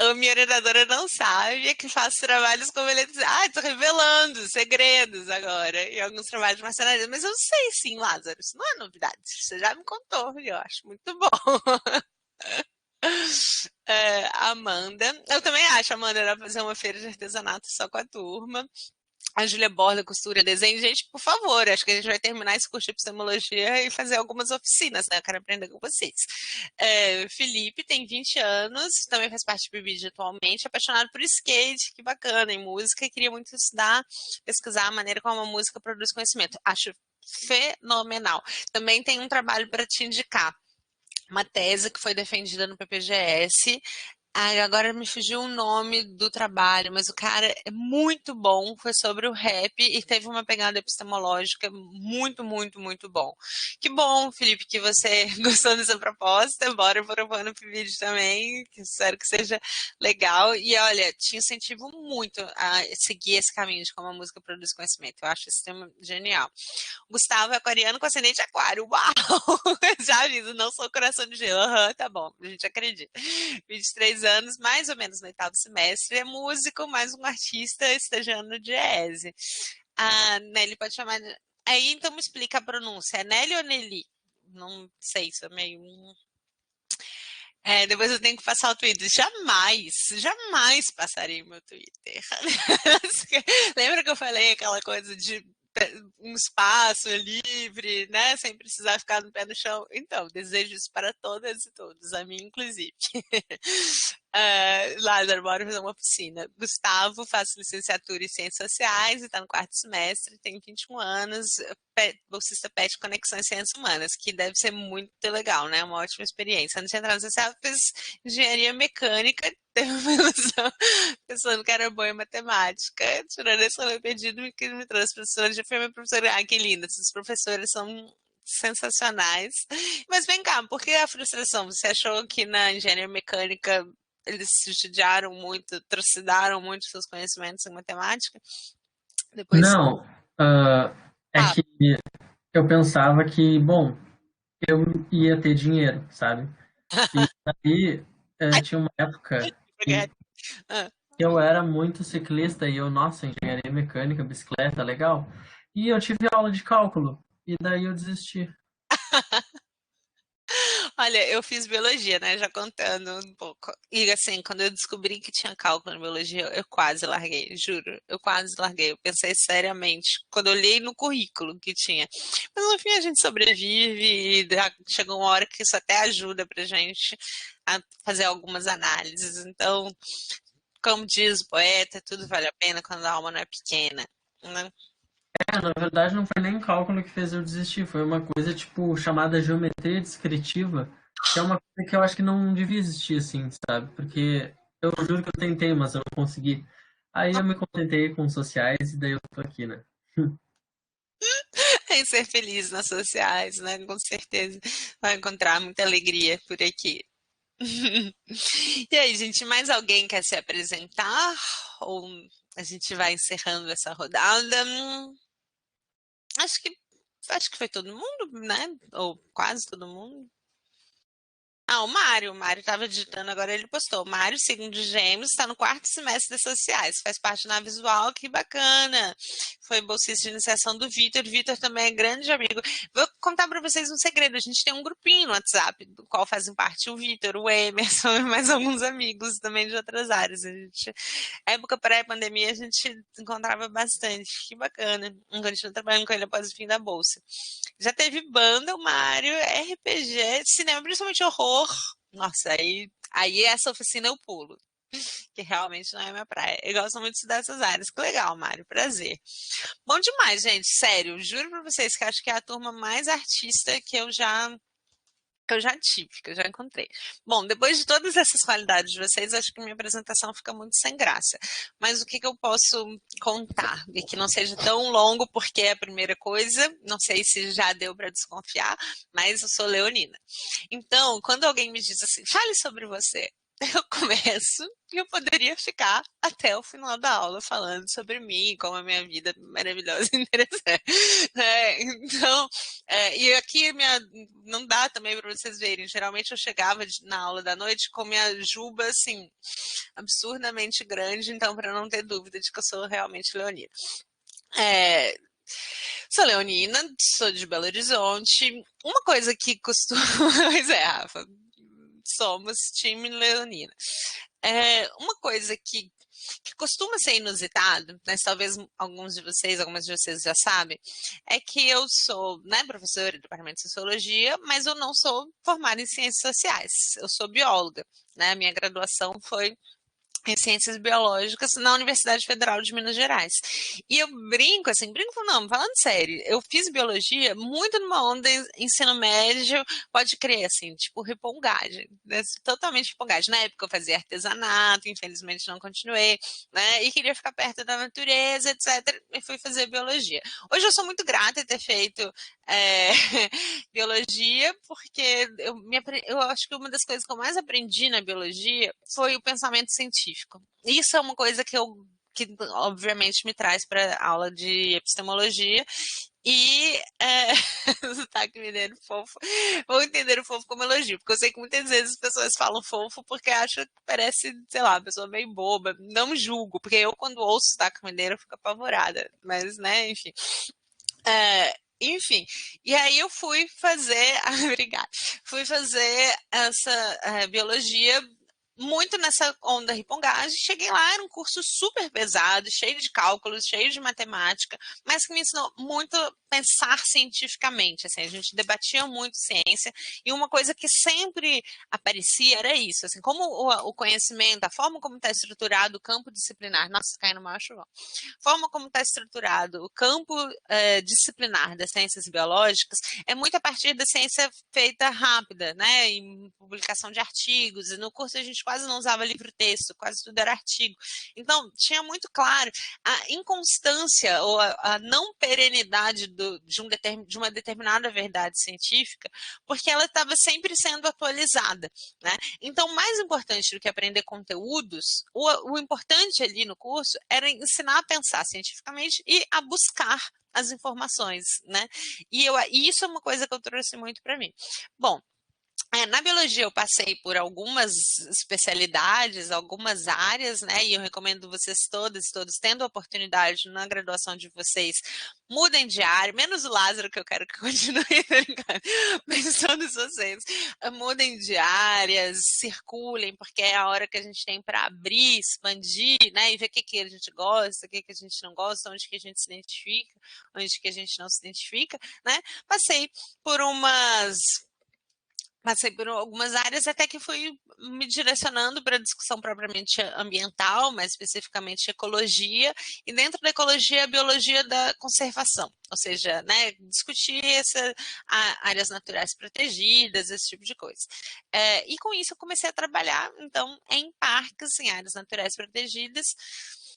A minha orientadora não sabe que faço trabalhos como ele diz. Ah, tô revelando segredos agora. E alguns trabalhos de marcenaria. Mas eu sei sim, Lázaro. Isso não é novidade. Você já me contou. E eu acho muito bom. Amanda. Eu também acho, Amanda, era fazer uma feira de artesanato só com a turma. A Júlia borda, costura, desenho. Gente, por favor, acho que a gente vai terminar esse curso de epistemologia e fazer algumas oficinas, né? Eu quero aprender com vocês. Felipe tem 20 anos, também faz parte do PIBID atualmente, apaixonado por skate, que bacana, em música, e queria muito estudar, pesquisar a maneira como a música produz conhecimento. Acho fenomenal. Também tem um trabalho para te indicar. Uma tese que foi defendida no PPGS. Ai, agora me fugiu o nome do trabalho, mas o cara é muito bom, foi sobre o rap e teve uma pegada epistemológica muito, muito, muito bom. Que bom, Felipe, que você gostou dessa proposta, bora propor pro vídeo também, que espero que seja legal. E olha, te incentivo muito a seguir esse caminho de como a música produz conhecimento. Eu acho esse tema genial. Gustavo é aquariano com ascendente aquário. Uau! Já aviso, não sou coração de gelo. Aham, tá bom, a gente acredita. 23 anos, mais ou menos no oitavo semestre, é músico, mais um artista estagiando no jazz. A Nelly pode chamar de... Aí então me explica a pronúncia. É Nelly ou Nelly? Não sei, sou meio... depois eu tenho que passar o Twitter. Jamais, jamais passarei o meu Twitter. Lembra que eu falei aquela coisa de um espaço livre, né? Sem precisar ficar no pé no chão. Então, desejo isso para todas e todos, a mim inclusive. Lázaro, bora fazer uma oficina. Gustavo, faço licenciatura em Ciências Sociais e está no quarto semestre, tem 21 anos, bolsista PET Conexões Ciências Humanas, que deve ser muito legal, né? Uma ótima experiência. Antes de entrar no social, fiz engenharia mecânica, teve uma ilusão, pensando que era boa em matemática, tirando esse rolê perdido, que me trouxe professora de filme, professora, ai que linda, esses professores são sensacionais. Mas vem cá, por que a frustração? Você achou que na engenharia mecânica eles estudaram muito, trucidaram muito seus conhecimentos em matemática? Depois. Não, ah, é Ah, que eu pensava que, bom, eu ia ter dinheiro, sabe? E aí tinha uma época que ah. eu era muito ciclista e eu, nossa, engenharia mecânica, bicicleta, legal. E eu tive aula de cálculo, e daí eu desisti. Olha, eu fiz biologia, né? Já contando um pouco. E assim, quando eu descobri que tinha cálculo na biologia, eu quase larguei, juro. Eu quase larguei. Eu pensei seriamente, quando eu olhei no currículo que tinha. Mas no fim a gente sobrevive e chegou uma hora que isso até ajuda pra gente a fazer algumas análises. Então, como diz o poeta, tudo vale a pena quando a alma não é pequena, né? Na verdade não foi nem cálculo que fez eu desistir, foi uma coisa tipo chamada geometria descritiva, que é uma coisa que eu acho que não devia existir assim, sabe? Porque eu juro que eu tentei, mas eu não consegui. Aí eu me contentei com sociais e daí eu tô aqui, né? Em ser feliz nas sociais, né? Com certeza vai encontrar muita alegria por aqui. E aí, gente, mais alguém quer se apresentar? Ou a gente vai encerrando essa rodada? Acho que acho que foi todo mundo, né? Ou quase todo mundo. Ah, o Mário estava digitando, agora ele postou. O Mário, segundo Gêmeos, está no quarto semestre das sociais, faz parte da Visual, que bacana. Foi bolsista de iniciação do Vitor. O Vitor também é grande amigo. Vou contar para vocês um segredo. A gente tem um grupinho no WhatsApp, do qual fazem parte o Vitor, o Emerson e mais alguns amigos também de outras áreas. A gente, época pré-pandemia, a gente encontrava bastante. Que bacana. Continuo trabalhando com ele após o fim da bolsa. Já teve banda, o Mário, RPG, cinema, principalmente horror. Nossa, aí essa oficina eu pulo, que realmente não é minha praia. Eu gosto muito dessas áreas. Que legal, Mário, prazer. Bom demais, gente, sério. Juro pra vocês que acho que é a turma mais artista que eu já que eu já tive, que eu já encontrei. Bom, depois de todas essas qualidades de vocês, acho que minha apresentação fica muito sem graça. Mas o que eu posso contar? E que não seja tão longo, porque é a primeira coisa, não sei se já deu para desconfiar, mas eu sou leonina. Então, quando alguém me diz assim, fale sobre você, eu começo e eu poderia ficar até o final da aula falando sobre mim, como a minha vida é maravilhosa e interessante. Então, e aqui não dá também para vocês verem. Geralmente eu chegava na aula da noite com minha juba assim, absurdamente grande, então para não ter dúvida de que eu sou realmente leonina. Sou leonina, sou de Belo Horizonte. Uma coisa que costuma. Pois é, Rafa, somos time leonina. Uma coisa que costuma ser inusitado, mas talvez algumas de vocês já sabem, é que eu sou, né, professora do Departamento de Sociologia, mas eu não sou formada em Ciências Sociais. Eu sou bióloga, né? Minha graduação foi em Ciências Biológicas na Universidade Federal de Minas Gerais. E eu brinco, assim, brinco não, falando sério, eu fiz biologia muito numa onda ensino médio, pode crer, assim, tipo repongagem, né? Totalmente repongagem. Na época eu fazia artesanato, infelizmente não continuei, né? E queria ficar perto da natureza, etc. E fui fazer biologia. Hoje eu sou muito grata em ter feito é, biologia, porque eu acho que uma das coisas que eu mais aprendi na biologia foi o pensamento científico. Isso é uma coisa que obviamente me traz para a aula de epistemologia e sotaque mineiro fofo, vou entender o fofo como elogio, porque eu sei que muitas vezes as pessoas falam fofo porque acham que parece, sei lá, uma pessoa meio boba, não julgo, porque eu quando ouço sotaque mineiro eu fico apavorada, mas né, enfim. Enfim, e aí eu fui fazer, obrigada, fui fazer essa biologia muito nessa onda ripongagem. Cheguei lá, era um curso super pesado, cheio de cálculos, cheio de matemática, mas que me ensinou muito a pensar cientificamente. Assim, a gente debatia muito ciência e uma coisa que sempre aparecia era isso, assim, como o conhecimento, a forma como está estruturado o campo disciplinar, nossa, caindo no maior chuvão, forma como está estruturado o campo disciplinar das ciências biológicas é muito a partir da ciência feita rápida, né? Em publicação de artigos, e no curso a gente quase não usava livro-texto, quase tudo era artigo. Então, tinha muito claro a inconstância ou a não perenidade de uma determinada verdade científica, porque ela estava sempre sendo atualizada, né? Então, mais importante do que aprender conteúdos, o importante ali no curso era ensinar a pensar cientificamente e a buscar as informações, né? E isso é uma coisa que eu trouxe muito para mim. Bom, na biologia eu passei por algumas especialidades, algumas áreas, né? E eu recomendo vocês todas e todos, tendo a oportunidade na graduação de vocês, mudem de área, menos o Lázaro, que eu quero que continue, mas todos vocês mudem de áreas, circulem, porque é a hora que a gente tem para abrir, expandir, né? E ver o que a gente gosta, o que a gente não gosta, onde que a gente se identifica, onde que a gente não se identifica, né? Passei por algumas áreas até que fui me direcionando para a discussão propriamente ambiental, mais especificamente ecologia, e dentro da ecologia, a biologia da conservação, ou seja, né, discutir áreas naturais protegidas, esse tipo de coisa. E com isso eu comecei a trabalhar, então, em parques, em áreas naturais protegidas,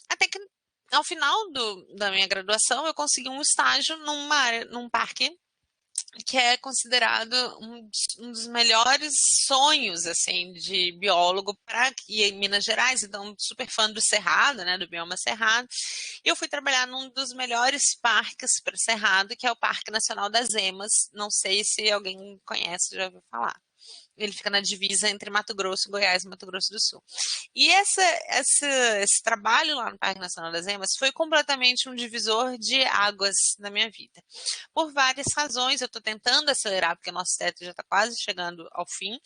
até que ao final da minha graduação eu consegui um estágio num parque que é considerado um dos melhores sonhos assim de biólogo para aqui em Minas Gerais, então super fã do Cerrado, né, do bioma Cerrado. E eu fui trabalhar num dos melhores parques para Cerrado, que é o Parque Nacional das Emas. Não sei se alguém conhece, já ouviu falar. Ele fica na divisa entre Mato Grosso, Goiás e Mato Grosso do Sul. E esse trabalho lá no Parque Nacional das Emas foi completamente um divisor de águas na minha vida. Por várias razões, eu estou tentando acelerar, porque o nosso teto já está quase chegando ao fim,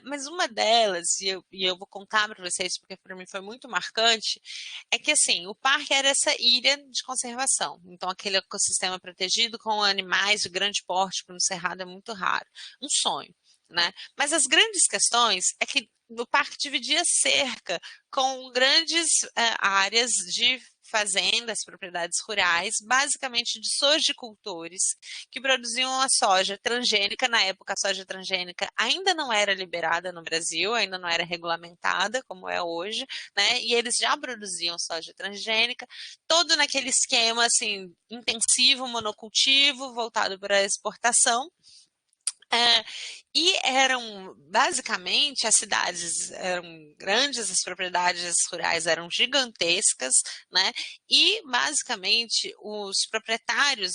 mas uma delas, e eu vou contar para vocês, porque para mim foi muito marcante, é que assim, o parque era essa ilha de conservação, então aquele ecossistema protegido com animais de grande porte, porque no Cerrado é muito raro, um sonho. Né? Mas as grandes questões é que o parque dividia cerca com grandes áreas de fazendas, propriedades rurais, basicamente de sojicultores, que produziam a soja transgênica. Na época, a soja transgênica ainda não era liberada no Brasil, ainda não era regulamentada, como é hoje, né? E eles já produziam soja transgênica, todo naquele esquema, assim, intensivo, monocultivo, voltado para a exportação. É, e eram, basicamente, as cidades eram grandes, as propriedades rurais eram gigantescas, né? E, basicamente, os proprietários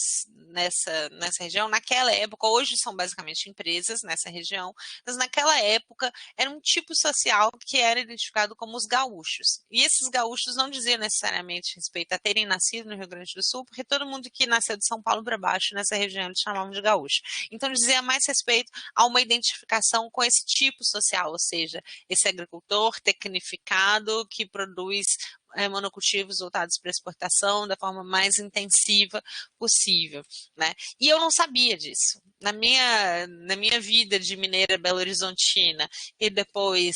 nessa região, naquela época, hoje são basicamente empresas nessa região, mas naquela época era um tipo social que era identificado como os gaúchos. E esses gaúchos não diziam necessariamente respeito a terem nascido no Rio Grande do Sul, porque todo mundo que nasceu de São Paulo para baixo, nessa região, eles chamavam de gaúcho. Então, dizia mais respeito a uma identificação com esse tipo social, ou seja, esse agricultor tecnificado que produz monocultivos voltados para exportação da forma mais intensiva possível, né? E eu não sabia disso. Na minha vida de mineira belo-horizontina e depois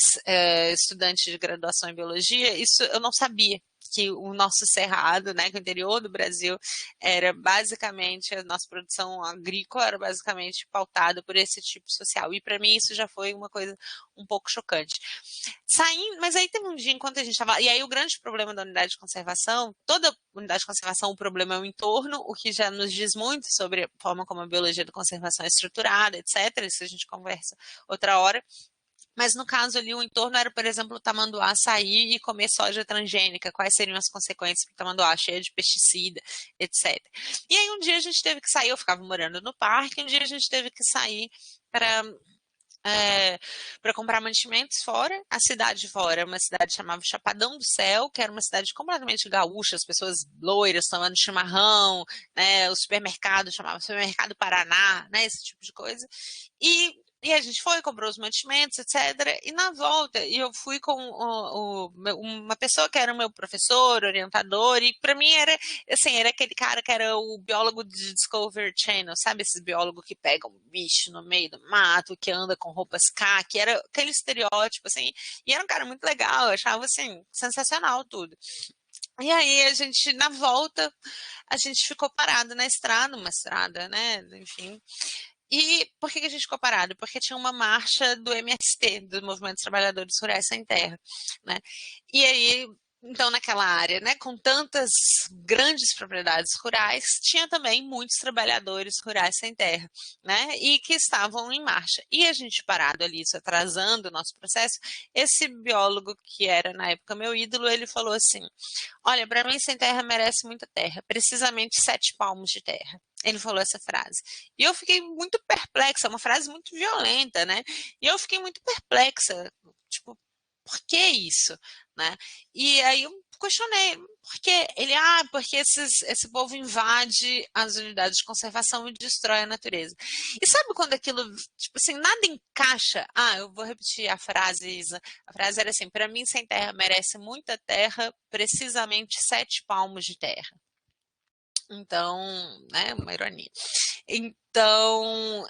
estudante de graduação em biologia, isso eu não sabia, que o nosso cerrado, né, que o interior do Brasil era basicamente, a nossa produção agrícola era basicamente pautada por esse tipo social. E para mim isso já foi uma coisa um pouco chocante. Saindo, mas aí teve um dia enquanto a gente estava. E aí o grande problema da unidade de conservação, toda unidade de conservação, o problema é o entorno, o que já nos diz muito sobre a forma como a biologia da conservação é estruturada, etc. Isso a gente conversa outra hora. Mas no caso ali, o entorno era, por exemplo, o tamanduá sair e comer soja transgênica. Quais seriam as consequências para o tamanduá? Cheio de pesticida, etc. E aí um dia a gente teve que sair, eu ficava morando no parque, um dia a gente teve que sair para para comprar mantimentos fora. A cidade fora é uma cidade chamada Chapadão do Céu, que era uma cidade completamente gaúcha, as pessoas loiras tomando chimarrão, né, o supermercado chamava Supermercado Paraná, né, esse tipo de coisa. E a gente foi, comprou os mantimentos, etc. E na volta, eu fui com uma pessoa que era o meu professor, orientador, e para mim era, assim, era aquele cara que era o biólogo de Discovery Channel, sabe? Esses biólogos que pegam um bicho no meio do mato, que anda com roupas caqui, era aquele estereótipo, assim. E era um cara muito legal, eu achava, assim, sensacional tudo. E aí a gente, na volta, a gente ficou parado na estrada, uma estrada, né? Enfim. E por que a gente ficou parado? Porque tinha uma marcha do MST, do Movimento dos Trabalhadores Rurais Sem Terra, né? E aí, então, naquela área, né, com tantas grandes propriedades rurais, tinha também muitos trabalhadores rurais sem terra, né, e que estavam em marcha. E a gente parado ali, isso atrasando o nosso processo, esse biólogo que era na época meu ídolo, ele falou assim: olha, para mim sem terra merece muita terra, precisamente 7 palmos de terra. Ele falou essa frase. E eu fiquei muito perplexa, uma frase muito violenta, né? E eu fiquei muito perplexa, tipo, por que isso, né? E aí eu questionei, por que ele, porque esse povo invade as unidades de conservação e destrói a natureza. E sabe quando aquilo, tipo assim, nada encaixa? Eu vou repetir a frase, Isa. A frase era assim: para mim, sem terra merece muita terra, precisamente 7 palmos de terra. Então, né, uma ironia. Então,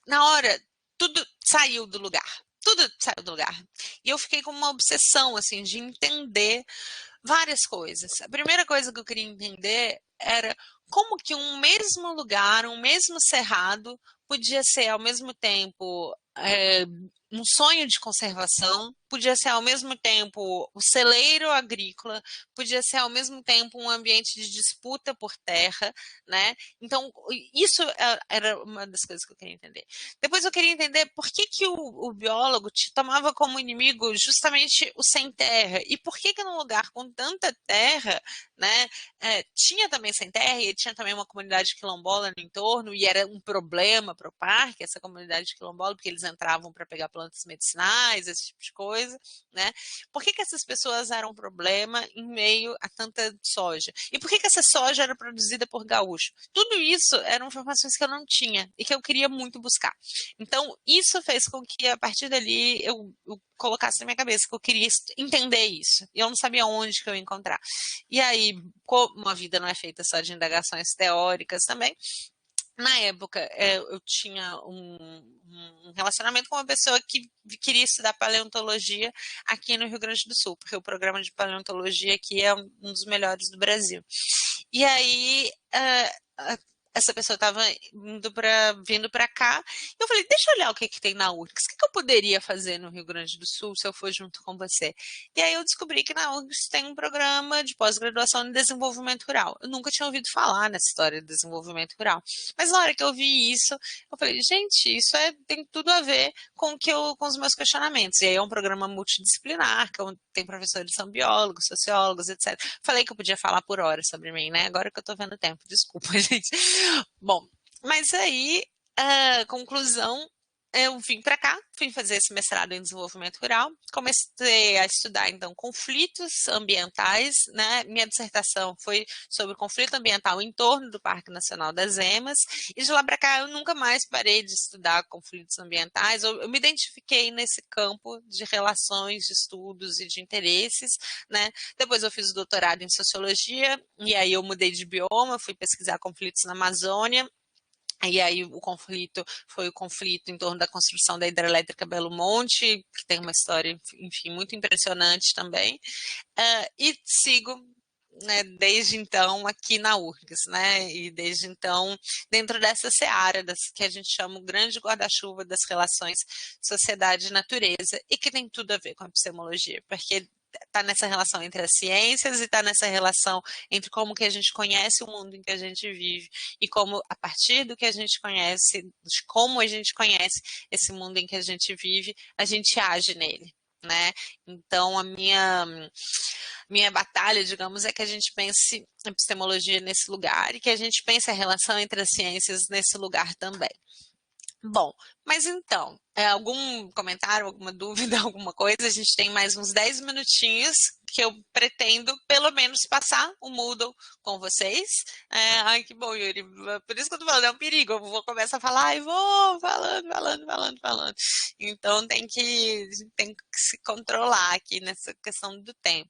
na hora, tudo saiu do lugar. Tudo saiu do lugar. E eu fiquei com uma obsessão, assim, de entender várias coisas. A primeira coisa que eu queria entender era como que um mesmo lugar, um mesmo cerrado, podia ser ao mesmo tempo um sonho de conservação, podia ser ao mesmo tempo o celeiro agrícola, podia ser ao mesmo tempo um ambiente de disputa por terra, né? Então, isso era uma das coisas que eu queria entender. Depois eu queria entender por que o biólogo te tomava como inimigo justamente o sem terra, e por que num lugar com tanta terra, né, tinha também sem terra, e tinha também uma comunidade quilombola no entorno, e era um problema para o parque, essa comunidade quilombola, porque eles entravam para pegar plantas medicinais, esse tipo de coisa, né? Por que essas pessoas eram um problema em meio a tanta soja? E por que essa soja era produzida por gaúcho? Tudo isso eram informações que eu não tinha e que eu queria muito buscar. Então, isso fez com que, a partir dali, eu colocasse na minha cabeça que eu queria entender isso. E eu não sabia onde que eu ia encontrar. E aí, como a vida não é feita só de indagações teóricas também, Na época, eu tinha um relacionamento com uma pessoa que queria estudar paleontologia aqui no Rio Grande do Sul, porque o programa de paleontologia aqui é um dos melhores do Brasil. E aí, essa pessoa estava vindo para cá, e eu falei, deixa eu olhar o que que tem na URGS, o que que eu poderia fazer no Rio Grande do Sul se eu for junto com você? E aí eu descobri que na URGS tem um programa de pós-graduação em desenvolvimento rural. Eu nunca tinha ouvido falar nessa história de desenvolvimento rural. Mas na hora que eu vi isso, eu falei, gente, tem tudo a ver com os meus questionamentos. E aí é um programa multidisciplinar, tem professores que são biólogos, sociólogos, etc. Falei que eu podia falar por horas sobre mim, né? Agora que eu tô vendo tempo, desculpa, gente. Bom, mas aí, a conclusão, eu vim para cá, vim fazer esse mestrado em desenvolvimento rural, comecei a estudar então conflitos ambientais, né? Minha dissertação foi sobre conflito ambiental em torno do Parque Nacional das Emas, e de lá para cá eu nunca mais parei de estudar conflitos ambientais. Eu me identifiquei nesse campo de relações, de estudos e de interesses, né? Depois eu fiz o doutorado em sociologia e aí eu mudei de bioma, fui pesquisar conflitos na Amazônia. E aí o conflito foi o conflito em torno da construção da hidrelétrica Belo Monte, que tem uma história, enfim, muito impressionante também. E sigo, né, desde então aqui na URGS, né? E desde então dentro dessa seara que a gente chama o grande guarda-chuva das relações sociedade e natureza, e que tem tudo a ver com a epistemologia, porque está nessa relação entre as ciências e está nessa relação entre como que a gente conhece o mundo em que a gente vive e como, a partir do que a gente conhece, de como a gente conhece esse mundo em que a gente vive, a gente age nele, né? Então, minha batalha, digamos, é que a gente pense epistemologia nesse lugar e que a gente pense a relação entre as ciências nesse lugar também. Bom, mas então, algum comentário, alguma dúvida, alguma coisa? A gente tem mais uns 10 minutinhos que eu pretendo, pelo menos, passar o Moodle com vocês. Ai, que bom, Yuri. Por isso que eu tô falando, é um perigo. Eu vou começar a falar e vou falando. Então tem que se controlar aqui nessa questão do tempo.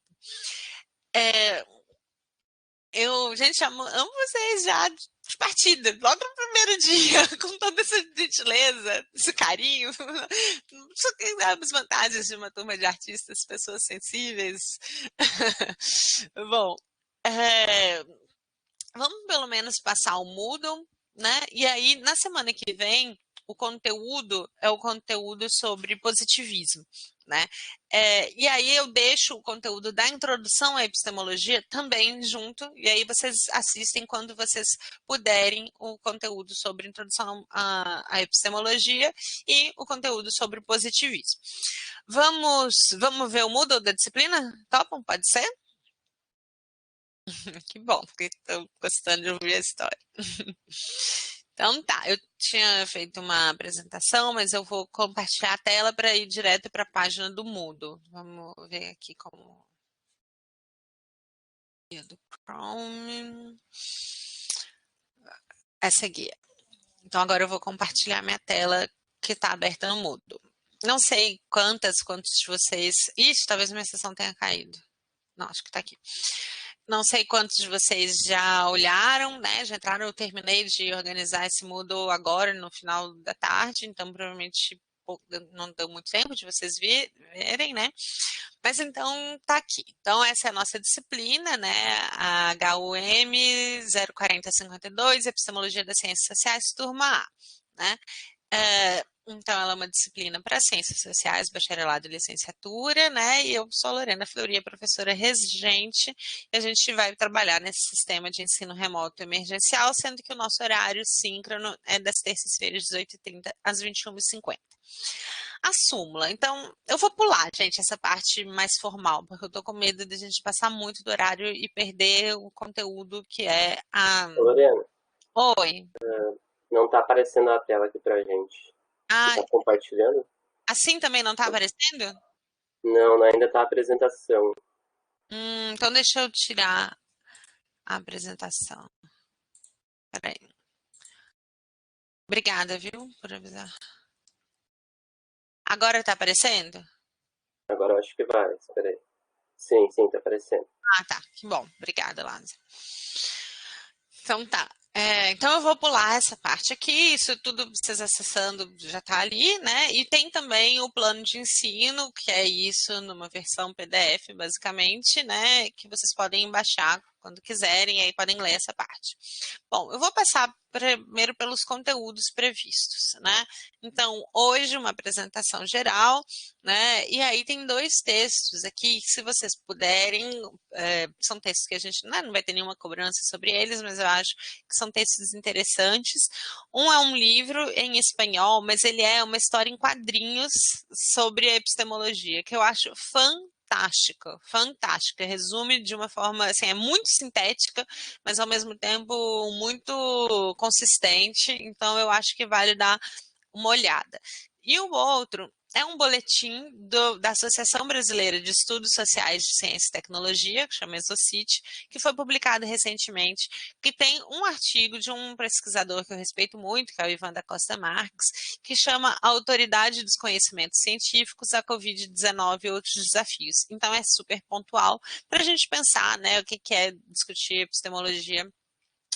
Gente, amo vocês já de partida, logo no primeiro dia, com toda essa gentileza, esse carinho. Só que as vantagens de uma turma de artistas, pessoas sensíveis. Bom, é, vamos pelo menos passar o Moodle, né? E aí, na semana que vem, o conteúdo é o conteúdo sobre positivismo, né? E aí eu deixo o conteúdo da introdução à epistemologia também junto, e aí vocês assistem quando vocês puderem o conteúdo sobre introdução à epistemologia e o conteúdo sobre positivismo. Vamos ver o Moodle da disciplina? Topam? Pode ser? Que bom, porque estou gostando de ouvir a história. Então tá, eu tinha feito uma apresentação, mas eu vou compartilhar a tela para ir direto para a página do Moodle. Vamos ver aqui como do Chrome. Essa guia. Então agora eu vou compartilhar minha tela que está aberta no Moodle. Não sei quantos de vocês. Ixi, talvez minha sessão tenha caído. Não, acho que está aqui. Não sei quantos de vocês já olharam, né? Já entraram, eu terminei de organizar esse Moodle agora, no final da tarde, então provavelmente não deu muito tempo de vocês verem, né? Mas então tá aqui. Então essa é a nossa disciplina, né? A HUM 04052, Epistemologia das Ciências Sociais, turma A, né? Então, ela é uma disciplina para Ciências Sociais, bacharelado e licenciatura, né? E eu sou a Lorena Fleury, professora residente, e a gente vai trabalhar nesse sistema de ensino remoto emergencial, sendo que o nosso horário síncrono é das terças-feiras, 18h30 às 21h50. A súmula. Então, eu vou pular, gente, essa parte mais formal, porque eu tô com medo de a gente passar muito do horário e perder o conteúdo que é a... Lorena, Oi. não tá aparecendo a tela aqui pra gente. Você tá compartilhando? Assim também não tá aparecendo? Não, ainda tá a apresentação. Então deixa eu tirar a apresentação. Peraí. Obrigada, viu, por avisar. Agora tá aparecendo? Agora eu acho que vai, espera aí. Sim, tá aparecendo. Ah, tá. Que bom. Obrigada, Lázaro. Então tá. Então eu vou pular essa parte aqui, isso tudo vocês acessando já está ali, né? E tem também o plano de ensino, que é isso numa versão PDF, basicamente, né? Que vocês podem baixar quando quiserem, e aí podem ler essa parte. Bom, eu vou passar primeiro pelos conteúdos previstos, né? Então, hoje uma apresentação geral, né? E aí tem 2 textos aqui, que se vocês puderem, são textos que a gente não vai ter nenhuma cobrança sobre eles, mas eu acho que são textos interessantes. Um é um livro em espanhol, mas ele é uma história em quadrinhos sobre a epistemologia, que eu acho fantástica, fantástica. Resume de uma forma, assim, é muito sintética, mas ao mesmo tempo muito consistente, então eu acho que vale dar uma olhada. E o outro é um boletim da Associação Brasileira de Estudos Sociais de Ciência e Tecnologia, que chama ESOCIT, que foi publicado recentemente, que tem um artigo de um pesquisador que eu respeito muito, que é o Ivan da Costa Marques, que chama A Autoridade dos Conhecimentos Científicos, a Covid-19 e outros desafios. Então é super pontual para a gente pensar, né, o que é discutir epistemologia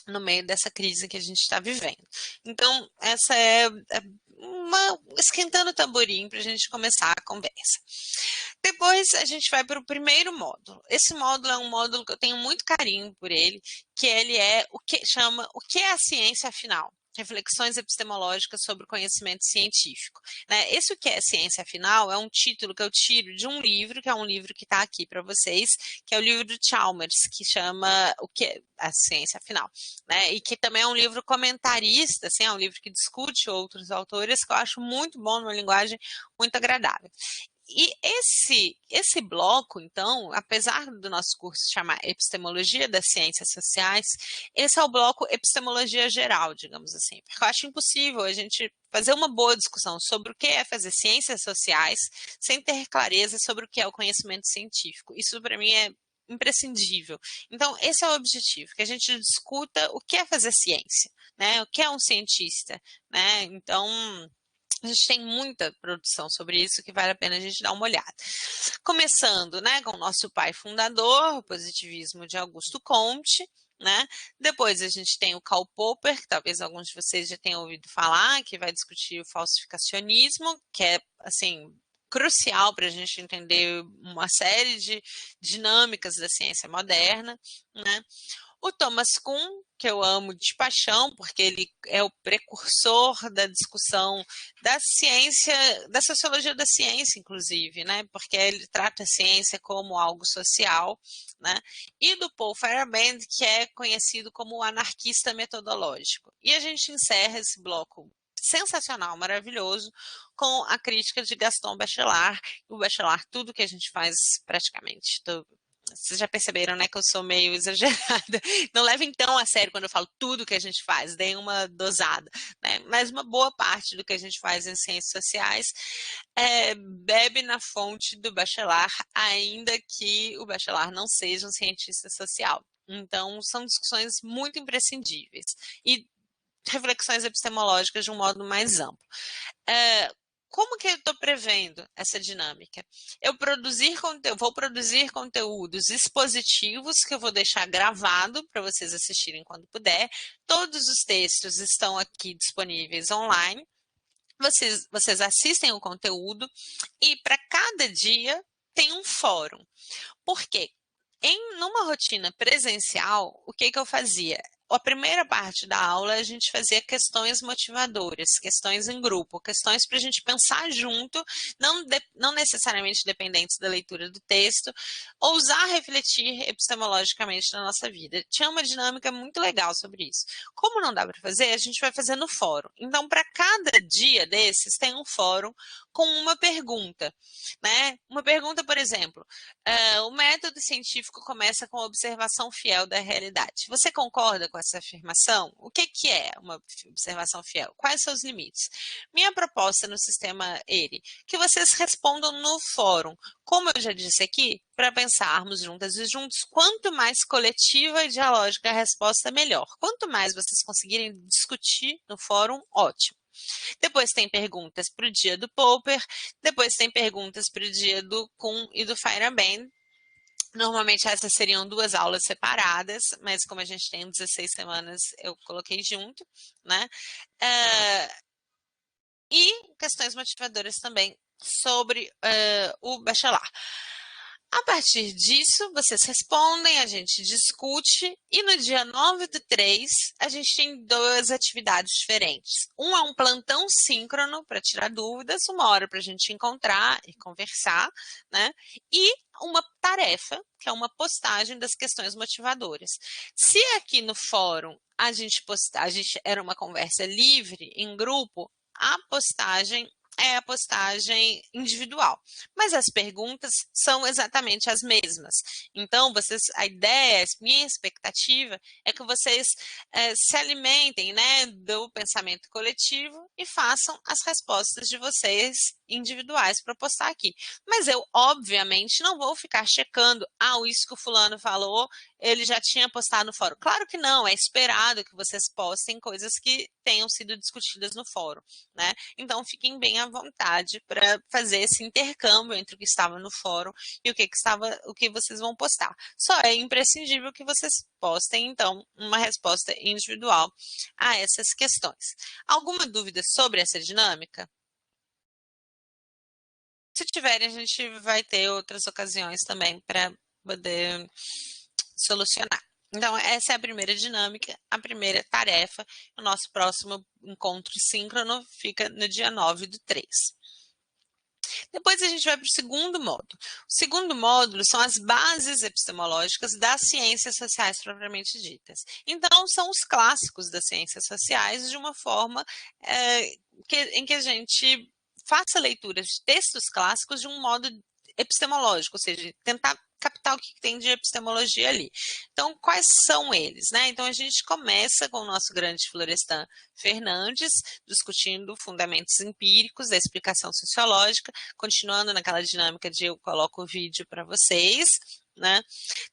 no meio dessa crise que a gente está vivendo. Então, essa é uma esquentando o tamborim para a gente começar a conversa. Depois a gente vai para o primeiro módulo. Esse módulo é um módulo que eu tenho muito carinho por ele, que ele é o que chama O que é a ciência afinal? Reflexões epistemológicas sobre o conhecimento científico. Né? Esse O que é ciência afinal é um título que eu tiro de um livro, que é um livro que está aqui para vocês, que é o livro do Chalmers, que chama O que é a ciência afinal. Né? E que também é um livro comentarista, assim, é um livro que discute outros autores, que eu acho muito bom, numa linguagem muito agradável. E esse bloco, então, apesar do nosso curso chamar Epistemologia das Ciências Sociais, esse é o bloco Epistemologia Geral, digamos assim. Porque eu acho impossível a gente fazer uma boa discussão sobre o que é fazer ciências sociais sem ter clareza sobre o que é o conhecimento científico. Isso, para mim, é imprescindível. Então, esse é o objetivo, que a gente discuta o que é fazer ciência, né? O que é um cientista, né? Então, a gente tem muita produção sobre isso que vale a pena a gente dar uma olhada. Começando, né, com o nosso pai fundador, o positivismo de Augusto Comte, né? Depois a gente tem o Karl Popper, que talvez alguns de vocês já tenham ouvido falar, que vai discutir o falsificacionismo, que é, assim, crucial para a gente entender uma série de dinâmicas da ciência moderna, né? O Thomas Kuhn, que eu amo de paixão, porque ele é o precursor da discussão da ciência, da sociologia da ciência, inclusive, né? Porque ele trata a ciência como algo social, né? E do Paul Feyerabend, que é conhecido como o anarquista metodológico. E a gente encerra esse bloco sensacional, maravilhoso, com a crítica de Gaston Bachelard. O Bachelard, tudo que a gente faz praticamente, vocês já perceberam, né, que eu sou meio exagerada. Não levem tão a sério quando eu falo tudo que a gente faz, deem uma dosada, né? Mas uma boa parte do que a gente faz em ciências sociais bebe na fonte do Bachelard, ainda que o Bachelard não seja um cientista social. Então, são discussões muito imprescindíveis e reflexões epistemológicas de um modo mais amplo. Como que eu estou prevendo essa dinâmica? Eu vou produzir conteúdos expositivos que eu vou deixar gravado para vocês assistirem quando puder. Todos os textos estão aqui disponíveis online. Vocês assistem o conteúdo e para cada dia tem um fórum. Por quê? Numa rotina presencial, o que eu fazia? A primeira parte da aula a gente fazia questões motivadoras, questões em grupo, questões para a gente pensar junto, não necessariamente dependentes da leitura do texto, ousar refletir epistemologicamente na nossa vida. Tinha uma dinâmica muito legal sobre isso. Como não dá para fazer, a gente vai fazer no fórum. Então, para cada dia desses, tem um fórum com uma pergunta, né? Uma pergunta, por exemplo, o método científico começa com a observação fiel da realidade. Você concorda com essa afirmação? O que é uma observação fiel? Quais são os limites? Minha proposta no sistema ERI, que vocês respondam no fórum. Como eu já disse aqui, para pensarmos juntas e juntos, quanto mais coletiva e dialógica a resposta, melhor. Quanto mais vocês conseguirem discutir no fórum, ótimo. Depois tem perguntas para o dia do Popper, depois tem perguntas para o dia do Kuhn e do Feyerabend. Normalmente essas seriam 2 aulas separadas, mas como a gente tem 16 semanas, eu coloquei junto, né? E questões motivadoras também sobre o bacharelado. A partir disso, vocês respondem, a gente discute, e no dia 9/3, a gente tem 2 atividades diferentes. Um é um plantão síncrono para tirar dúvidas, 1 hora para a gente encontrar e conversar, né? E uma tarefa, que é uma postagem das questões motivadoras. Se aqui no fórum a gente era uma conversa livre, em grupo, a postagem é a postagem individual, mas as perguntas são exatamente as mesmas. Então, a ideia, minha expectativa é que vocês se alimentem, né, do pensamento coletivo e façam as respostas de vocês individuais para postar aqui. Mas eu, obviamente, não vou ficar checando, isso que o fulano falou, ele já tinha postado no fórum. Claro que não, é esperado que vocês postem coisas que tenham sido discutidas no fórum, né? Então, fiquem bem à vontade para fazer esse intercâmbio entre o que estava no fórum e o que vocês vão postar. Só é imprescindível que vocês postem, então, uma resposta individual a essas questões. Alguma dúvida sobre essa dinâmica? Se tiverem, a gente vai ter outras ocasiões também para poder solucionar. Então, essa é a primeira dinâmica, a primeira tarefa. O nosso próximo encontro síncrono fica no dia 9/3. Depois a gente vai para o segundo módulo. O segundo módulo são as bases epistemológicas das ciências sociais propriamente ditas. Então, são os clássicos das ciências sociais de uma forma em que a gente faça leituras de textos clássicos de um modo epistemológico, ou seja, tentar captar o que tem de epistemologia ali. Então, quais são eles, né? Então, a gente começa com o nosso grande Florestan Fernandes, discutindo fundamentos empíricos da explicação sociológica, continuando naquela dinâmica de eu coloco o vídeo para vocês, né?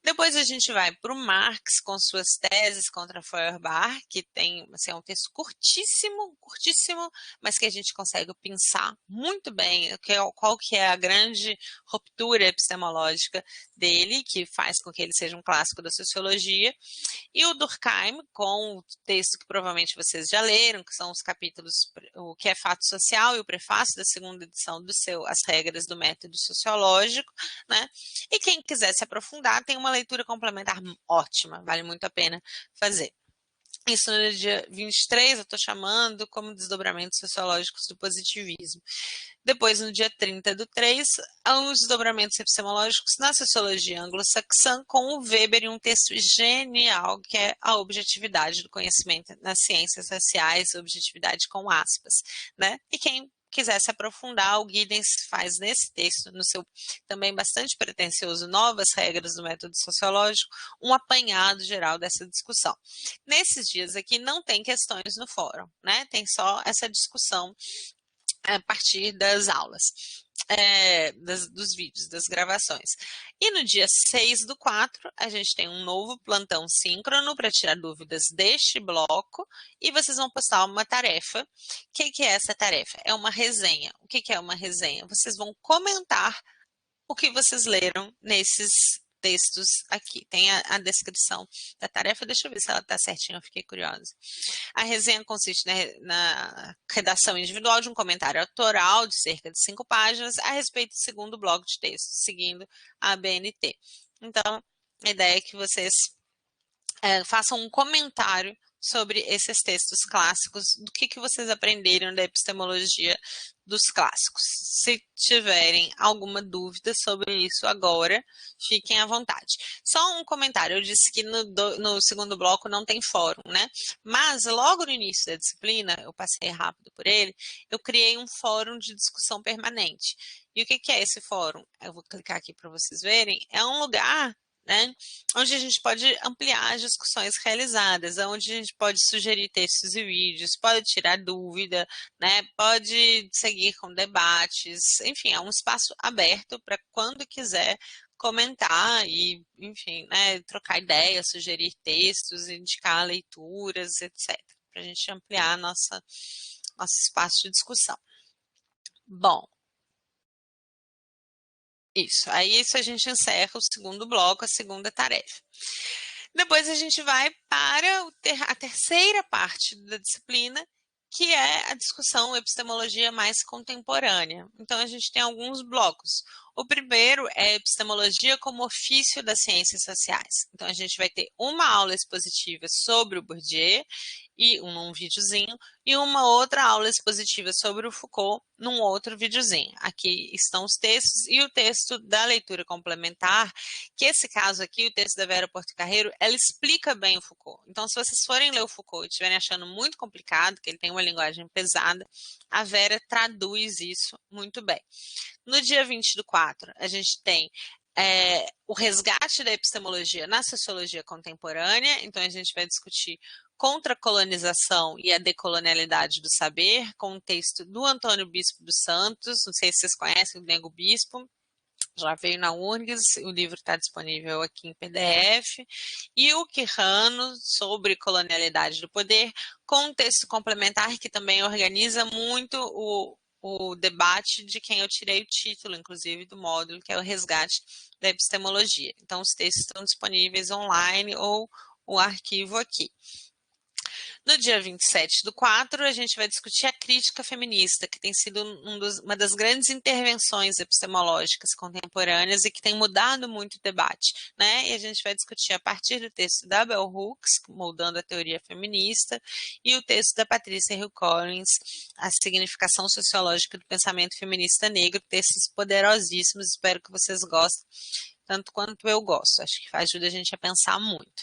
Depois a gente vai para o Marx com suas teses contra Feuerbach, que tem assim, um texto curtíssimo, curtíssimo, mas que a gente consegue pensar muito bem qual que é a grande ruptura epistemológica dele, que faz com que ele seja um clássico da sociologia. E o Durkheim, com o texto que provavelmente vocês já leram, que são os capítulos, o que é fato social e o prefácio da segunda edição do As Regras do Método Sociológico, né? E quem quiser se aprofundar, tem uma leitura complementar ótima, vale muito a pena fazer. Isso no dia 23, eu estou chamando como desdobramentos sociológicos do positivismo. Depois, no dia 30/3, há os desdobramentos epistemológicos na sociologia anglo-saxã, com o Weber e um texto genial, que é a objetividade do conhecimento nas ciências sociais, objetividade com aspas, né? E quem quiser se aprofundar, o Giddens faz nesse texto, no seu também bastante pretensioso Novas Regras do Método Sociológico, um apanhado geral dessa discussão. Nesses dias aqui não tem questões no fórum, né? Tem só essa discussão a partir das aulas. Dos vídeos, das gravações. E no dia 6/4, a gente tem um novo plantão síncrono para tirar dúvidas deste bloco e vocês vão postar uma tarefa. O que é essa tarefa? É uma resenha. O que é uma resenha? Vocês vão comentar o que vocês leram nesses textos aqui. Tem a descrição da tarefa, deixa eu ver se ela está certinha, eu fiquei curiosa. A resenha consiste na redação individual de um comentário autoral de cerca de 5 páginas a respeito do segundo bloco de texto, seguindo a ABNT. Então, a ideia é que vocês façam um comentário sobre esses textos clássicos, do que vocês aprenderam da epistemologia dos clássicos. Se tiverem alguma dúvida sobre isso agora, fiquem à vontade. Só um comentário, eu disse que no segundo bloco não tem fórum, né? Mas logo no início da disciplina, eu passei rápido por ele, eu criei um fórum de discussão permanente. E o que é esse fórum? Eu vou clicar aqui para vocês verem. É um lugar, né, onde a gente pode ampliar as discussões realizadas, onde a gente pode sugerir textos e vídeos, pode tirar dúvida, né, pode seguir com debates, enfim, é um espaço aberto para quando quiser comentar e, enfim, né, trocar ideias, sugerir textos, indicar leituras, etc., para a gente ampliar nosso espaço de discussão. Bom, Isso. Aí isso a gente encerra o segundo bloco, a segunda tarefa. Depois a gente vai para a terceira parte da disciplina, que é a discussão epistemologia mais contemporânea. Então, a gente tem alguns blocos. O primeiro é epistemologia como ofício das ciências sociais. Então, a gente vai ter uma aula expositiva sobre o Bourdieu, e num videozinho, e uma outra aula expositiva sobre o Foucault num outro videozinho. Aqui estão os textos e o texto da leitura complementar, que esse caso aqui, o texto da Vera Portocarrero, ela explica bem o Foucault. Então, se vocês forem ler o Foucault e estiverem achando muito complicado, que ele tem uma linguagem pesada, a Vera traduz isso muito bem. No dia 20 do 4, a gente tem o resgate da epistemologia na sociologia contemporânea, então a gente vai discutir contra a colonização e a decolonialidade do saber, com o texto do Antônio Bispo dos Santos, não sei se vocês conhecem o Nego Bispo, já veio na URGS, o livro está disponível aqui em PDF, e o Quijano, sobre colonialidade do poder, com um texto complementar que também organiza muito o debate de quem eu tirei o título, inclusive, do módulo, que é o resgate da epistemologia. Então, os textos estão disponíveis online ou o arquivo aqui. No dia 27 do 4, a gente vai discutir a crítica feminista, que tem sido uma das grandes intervenções epistemológicas contemporâneas e que tem mudado muito o debate, né? E a gente vai discutir a partir do texto da Bell Hooks, moldando a teoria feminista, e o texto da Patricia Hill Collins, a significação sociológica do pensamento feminista negro, textos poderosíssimos, espero que vocês gostem, tanto quanto eu gosto, acho que ajuda a gente a pensar muito.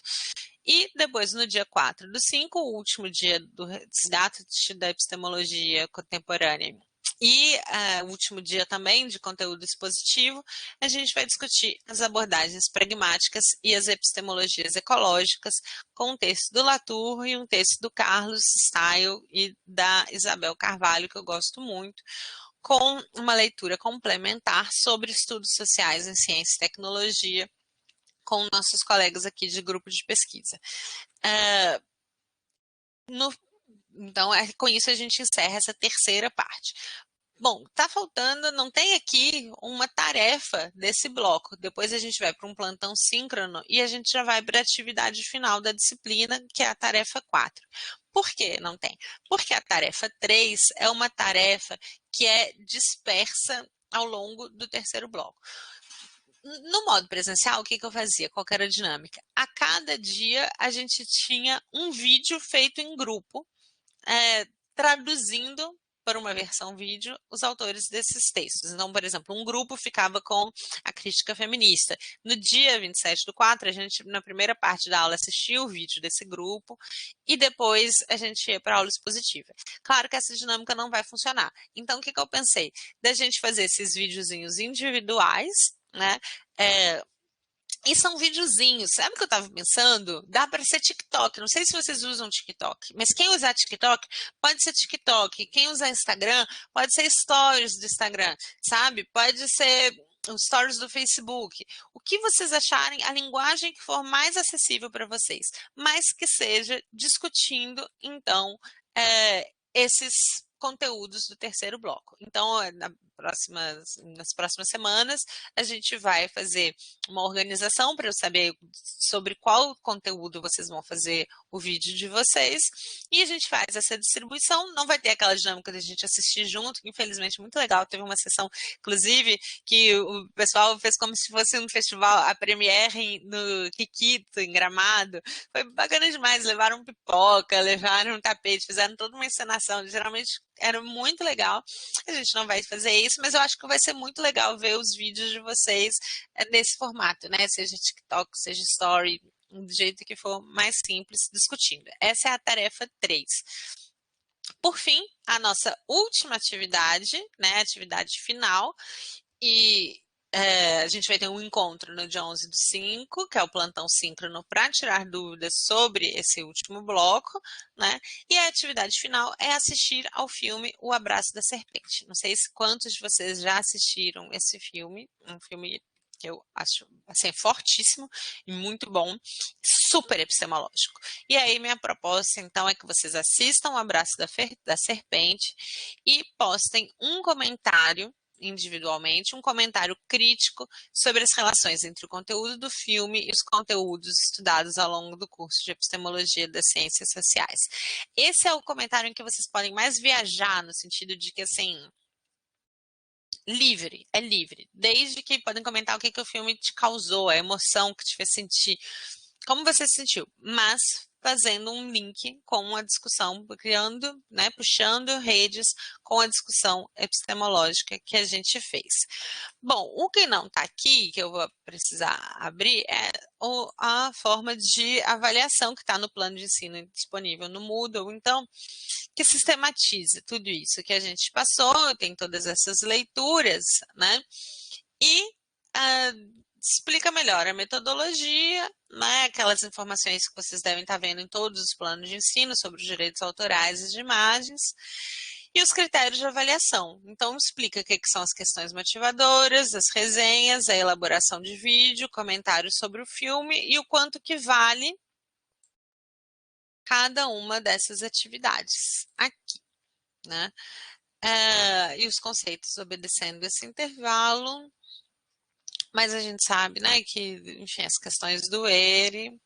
E depois, no dia 4 do 5, o último dia do resgate da epistemologia contemporânea e o último dia também de conteúdo expositivo, a gente vai discutir as abordagens pragmáticas e as epistemologias ecológicas com um texto do Latour e um texto do Carlos Style e da Isabel Carvalho, que eu gosto muito, com uma leitura complementar sobre estudos sociais em ciência e tecnologia, com nossos colegas aqui de grupo de pesquisa. Então, com isso a gente encerra essa terceira parte. Bom, tá faltando, não tem aqui uma tarefa desse bloco. Depois a gente vai para um plantão síncrono e a gente já vai para a atividade final da disciplina, que é a tarefa 4. Por que não tem? Porque a tarefa 3 é uma tarefa que é dispersa ao longo do terceiro bloco. No modo presencial, o que eu fazia? Qual era a dinâmica? A cada dia a gente tinha um vídeo feito em grupo, traduzindo para uma versão vídeo os autores desses textos. Então, por exemplo, um grupo ficava com a crítica feminista. No dia 27 do 4, a gente, na primeira parte da aula, assistia o vídeo desse grupo e depois a gente ia para a aula expositiva. Claro que essa dinâmica não vai funcionar. Então, o que eu pensei? Da gente fazer esses videozinhos individuais, né? E são videozinhos. Sabe o que eu estava pensando? Dá para ser TikTok. Não sei se vocês usam TikTok, mas quem usar TikTok pode ser TikTok. Quem usar Instagram pode ser stories do Instagram, sabe? Pode ser os stories do Facebook. O que vocês acharem, a linguagem que for mais acessível para vocês, mas que seja discutindo, então, esses conteúdos do terceiro bloco. Então, nas próximas semanas, a gente vai fazer uma organização para eu saber sobre qual conteúdo vocês vão fazer o vídeo de vocês, e a gente faz essa distribuição. Não vai ter aquela dinâmica de a gente assistir junto, que infelizmente muito legal. Teve uma sessão, inclusive, que o pessoal fez como se fosse um festival, a premiere no Kikito, em Gramado. Foi bacana demais, levaram pipoca, levaram um tapete, fizeram toda uma encenação, geralmente era muito legal. A gente não vai fazer isso, mas eu acho que vai ser muito legal ver os vídeos de vocês nesse formato, né? Seja TikTok, seja Story, do jeito que for mais simples, discutindo. Essa é a tarefa 3. Por fim, a nossa última atividade, né? Atividade final, e a gente vai ter um encontro no dia 11 do 5, que é o plantão síncrono para tirar dúvidas sobre esse último bloco, né? E a atividade final é assistir ao filme O Abraço da Serpente. Não sei se quantos de vocês já assistiram esse filme, um filme que eu acho assim, fortíssimo e muito bom, super epistemológico. E aí minha proposta, então, é que vocês assistam O Abraço da Serpente e postem um comentário individualmente um comentário crítico sobre as relações entre o conteúdo do filme e os conteúdos estudados ao longo do curso de Epistemologia das Ciências Sociais. Esse é o comentário em que vocês podem mais viajar, no sentido de que, assim, livre, é livre. Desde que podem comentar o que o filme te causou, a emoção que te fez sentir, como você se sentiu, mas fazendo um link com a discussão, criando, né, puxando redes com a discussão epistemológica que a gente fez. Bom, o que não está aqui, que eu vou precisar abrir, é a forma de avaliação que está no plano de ensino disponível no Moodle. Então, que sistematiza tudo isso que a gente passou, tem todas essas leituras, né? E explica melhor a metodologia, né? Aquelas informações que vocês devem estar vendo em todos os planos de ensino sobre os direitos autorais e de imagens, e os critérios de avaliação. Então, explica o que são as questões motivadoras, as resenhas, a elaboração de vídeo, comentários sobre o filme e o quanto que vale cada uma dessas atividades aqui, né? E os conceitos obedecendo esse intervalo, mas a gente sabe, né, que, enfim, as questões do ERE,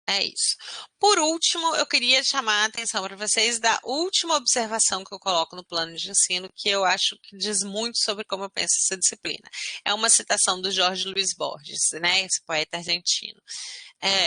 é isso. Por último, eu queria chamar a atenção para vocês da última observação que eu coloco no plano de ensino, que eu acho que diz muito sobre como eu penso essa disciplina. É uma citação do Jorge Luiz Borges, né, esse poeta argentino.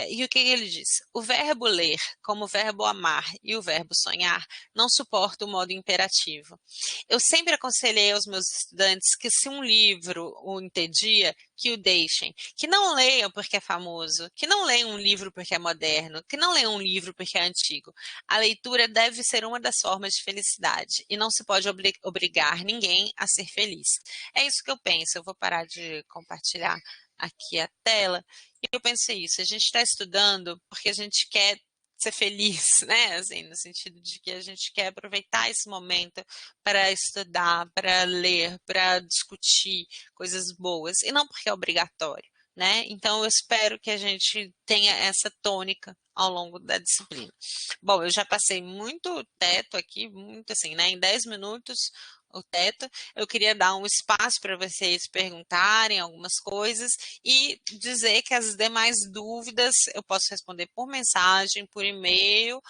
E o que ele diz? O verbo ler, como o verbo amar e o verbo sonhar, não suporta o modo imperativo. Eu sempre aconselhei aos meus estudantes que se um livro o entedia, que o deixem, que não leiam porque é famoso, que não leiam um livro porque é moderno, que não leiam um livro porque é antigo. A leitura deve ser uma das formas de felicidade e não se pode obrigar ninguém a ser feliz. É isso que eu penso. Eu vou parar de compartilhar aqui a tela. E eu pensei isso, a gente está estudando porque a gente quer ser feliz, né? Assim, no sentido de que a gente quer aproveitar esse momento para estudar, para ler, para discutir coisas boas, e não porque é obrigatório, né? Então, eu espero que a gente tenha essa tônica ao longo da disciplina. Bom, eu já passei muito teto aqui, muito assim, né? Em 10 minutos, o teto. Eu queria dar um espaço para vocês perguntarem algumas coisas e dizer que as demais dúvidas eu posso responder por mensagem, por e-mail,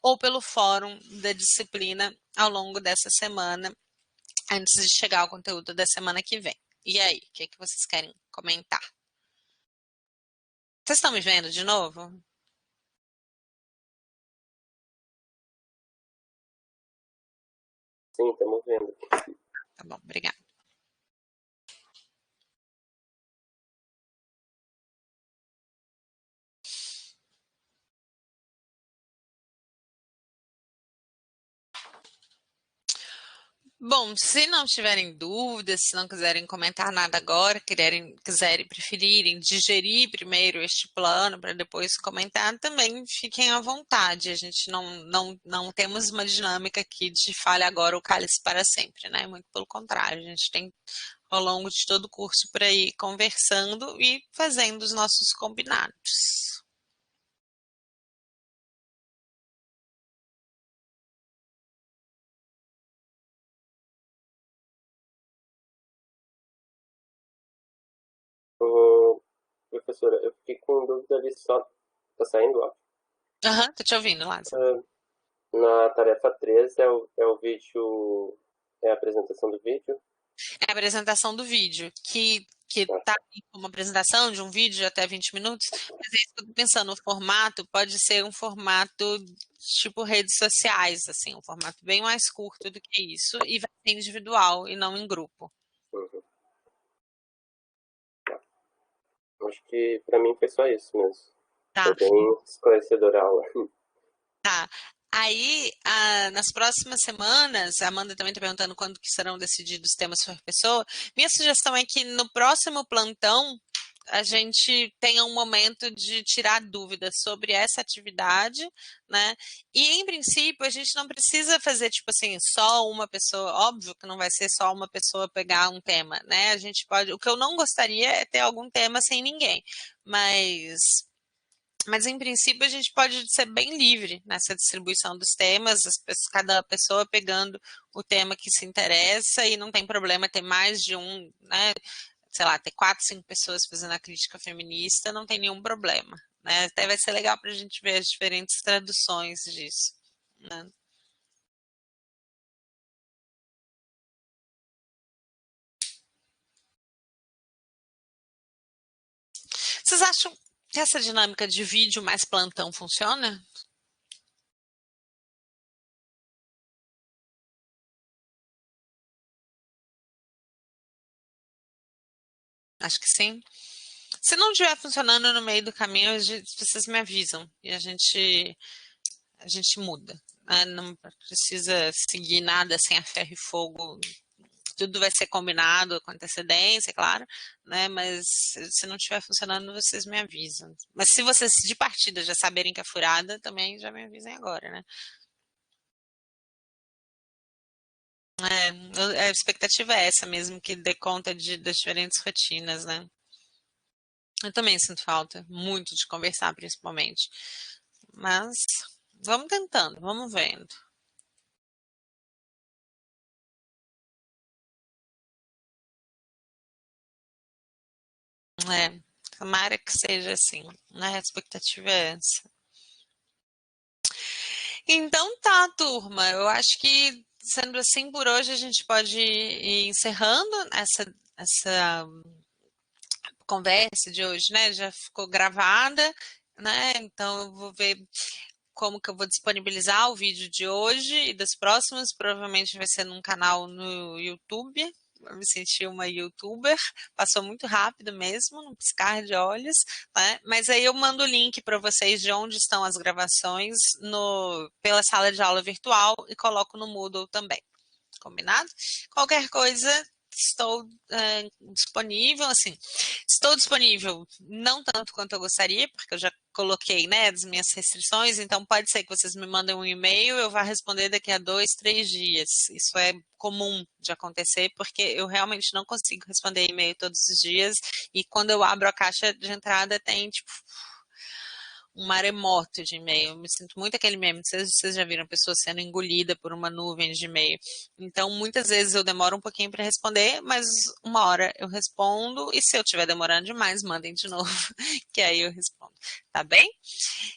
ou pelo fórum da disciplina ao longo dessa semana, antes de chegar ao conteúdo da semana que vem. E aí, o que vocês querem comentar? Vocês estão me vendo de novo? Sim, estamos vendo. Tá bom, obrigada. Bom, se não tiverem dúvidas, se não quiserem comentar nada agora, preferirem digerir primeiro este plano para depois comentar, também fiquem à vontade. A gente não temos uma dinâmica aqui de fale agora ou cale-se para sempre, né? Muito pelo contrário, a gente tem ao longo de todo o curso para ir conversando e fazendo os nossos combinados. Professora, eu fiquei com dúvida ali só. Tá saindo, ó? Aham, tô te ouvindo, Lázaro. Na tarefa 3 é o vídeo. É a apresentação do vídeo? É a apresentação do vídeo, que está como apresentação de um vídeo de até 20 minutos, mas é isso que eu tô pensando, o formato pode ser um formato tipo redes sociais, assim, um formato bem mais curto do que isso, e vai ser individual e não em grupo. Uhum. Acho que pra mim foi só isso mesmo. Tá. Foi bem esclarecedora a aula. Tá. Aí, nas próximas semanas, a Amanda também está perguntando quando que serão decididos os temas por pessoa. Minha sugestão é que no próximo plantão a gente tenha um momento de tirar dúvidas sobre essa atividade, né? E, em princípio, a gente não precisa fazer, tipo assim, só uma pessoa, óbvio que não vai ser só uma pessoa pegar um tema, né? A gente pode, o que eu não gostaria é ter algum tema sem ninguém, mas Mas, em princípio, a gente pode ser bem livre nessa distribuição dos temas, cada pessoa pegando o tema que se interessa e não tem problema ter mais de um, né? Sei lá, ter 4, 5 pessoas fazendo a crítica feminista, não tem nenhum problema, né? Até vai ser legal para a gente ver as diferentes traduções disso, né? Vocês acham que essa dinâmica de vídeo mais plantão funciona? Acho que sim. Se não estiver funcionando no meio do caminho, vocês me avisam e a gente muda, né? Não precisa seguir nada sem a ferro e fogo. Tudo vai ser combinado com antecedência, claro, né? Mas se não estiver funcionando, vocês me avisam. Mas se vocês de partida já saberem que é furada, também já me avisem agora, né? A expectativa é essa mesmo, que dê conta das diferentes rotinas, né? Eu também sinto falta muito de conversar, principalmente. Mas vamos tentando, vamos vendo. É, tomara que seja assim, né? A expectativa é essa. Então tá, turma. Eu acho que, sendo assim, por hoje a gente pode ir encerrando essa conversa de hoje, né? Já ficou gravada, né? Então eu vou ver como que eu vou disponibilizar o vídeo de hoje e das próximas. Provavelmente vai ser num canal no YouTube. Eu me senti uma youtuber, passou muito rápido mesmo, num piscar de olhos, né? Mas aí eu mando o link para vocês de onde estão as gravações pela sala de aula virtual e coloco no Moodle também. Combinado? Qualquer coisa, estou disponível, assim, estou disponível não tanto quanto eu gostaria, porque eu já coloquei, né, as minhas restrições, então pode ser que vocês me mandem um e-mail, eu vá responder daqui a 2, 3 dias. Isso é comum de acontecer, porque eu realmente não consigo responder e-mail todos os dias, e quando eu abro a caixa de entrada tem, tipo, um maremoto de e-mail. Eu me sinto muito aquele meme. Vocês já viram pessoas sendo engolida por uma nuvem de e-mail. Então, muitas vezes eu demoro um pouquinho para responder, mas uma hora eu respondo. E se eu estiver demorando demais, mandem de novo, que aí eu respondo. Tá bem?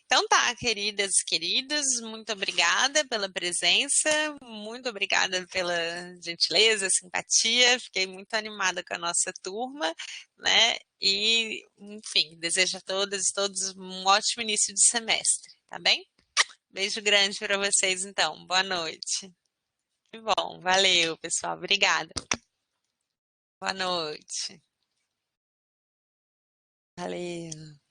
Então tá, queridas, queridos, muito obrigada pela presença, muito obrigada pela gentileza, simpatia, fiquei muito animada com a nossa turma, né? E, enfim, desejo a todas e todos um ótimo início de semestre, tá bem? Beijo grande para vocês, então. Boa noite. Que bom, valeu, pessoal. Obrigada. Boa noite. Valeu.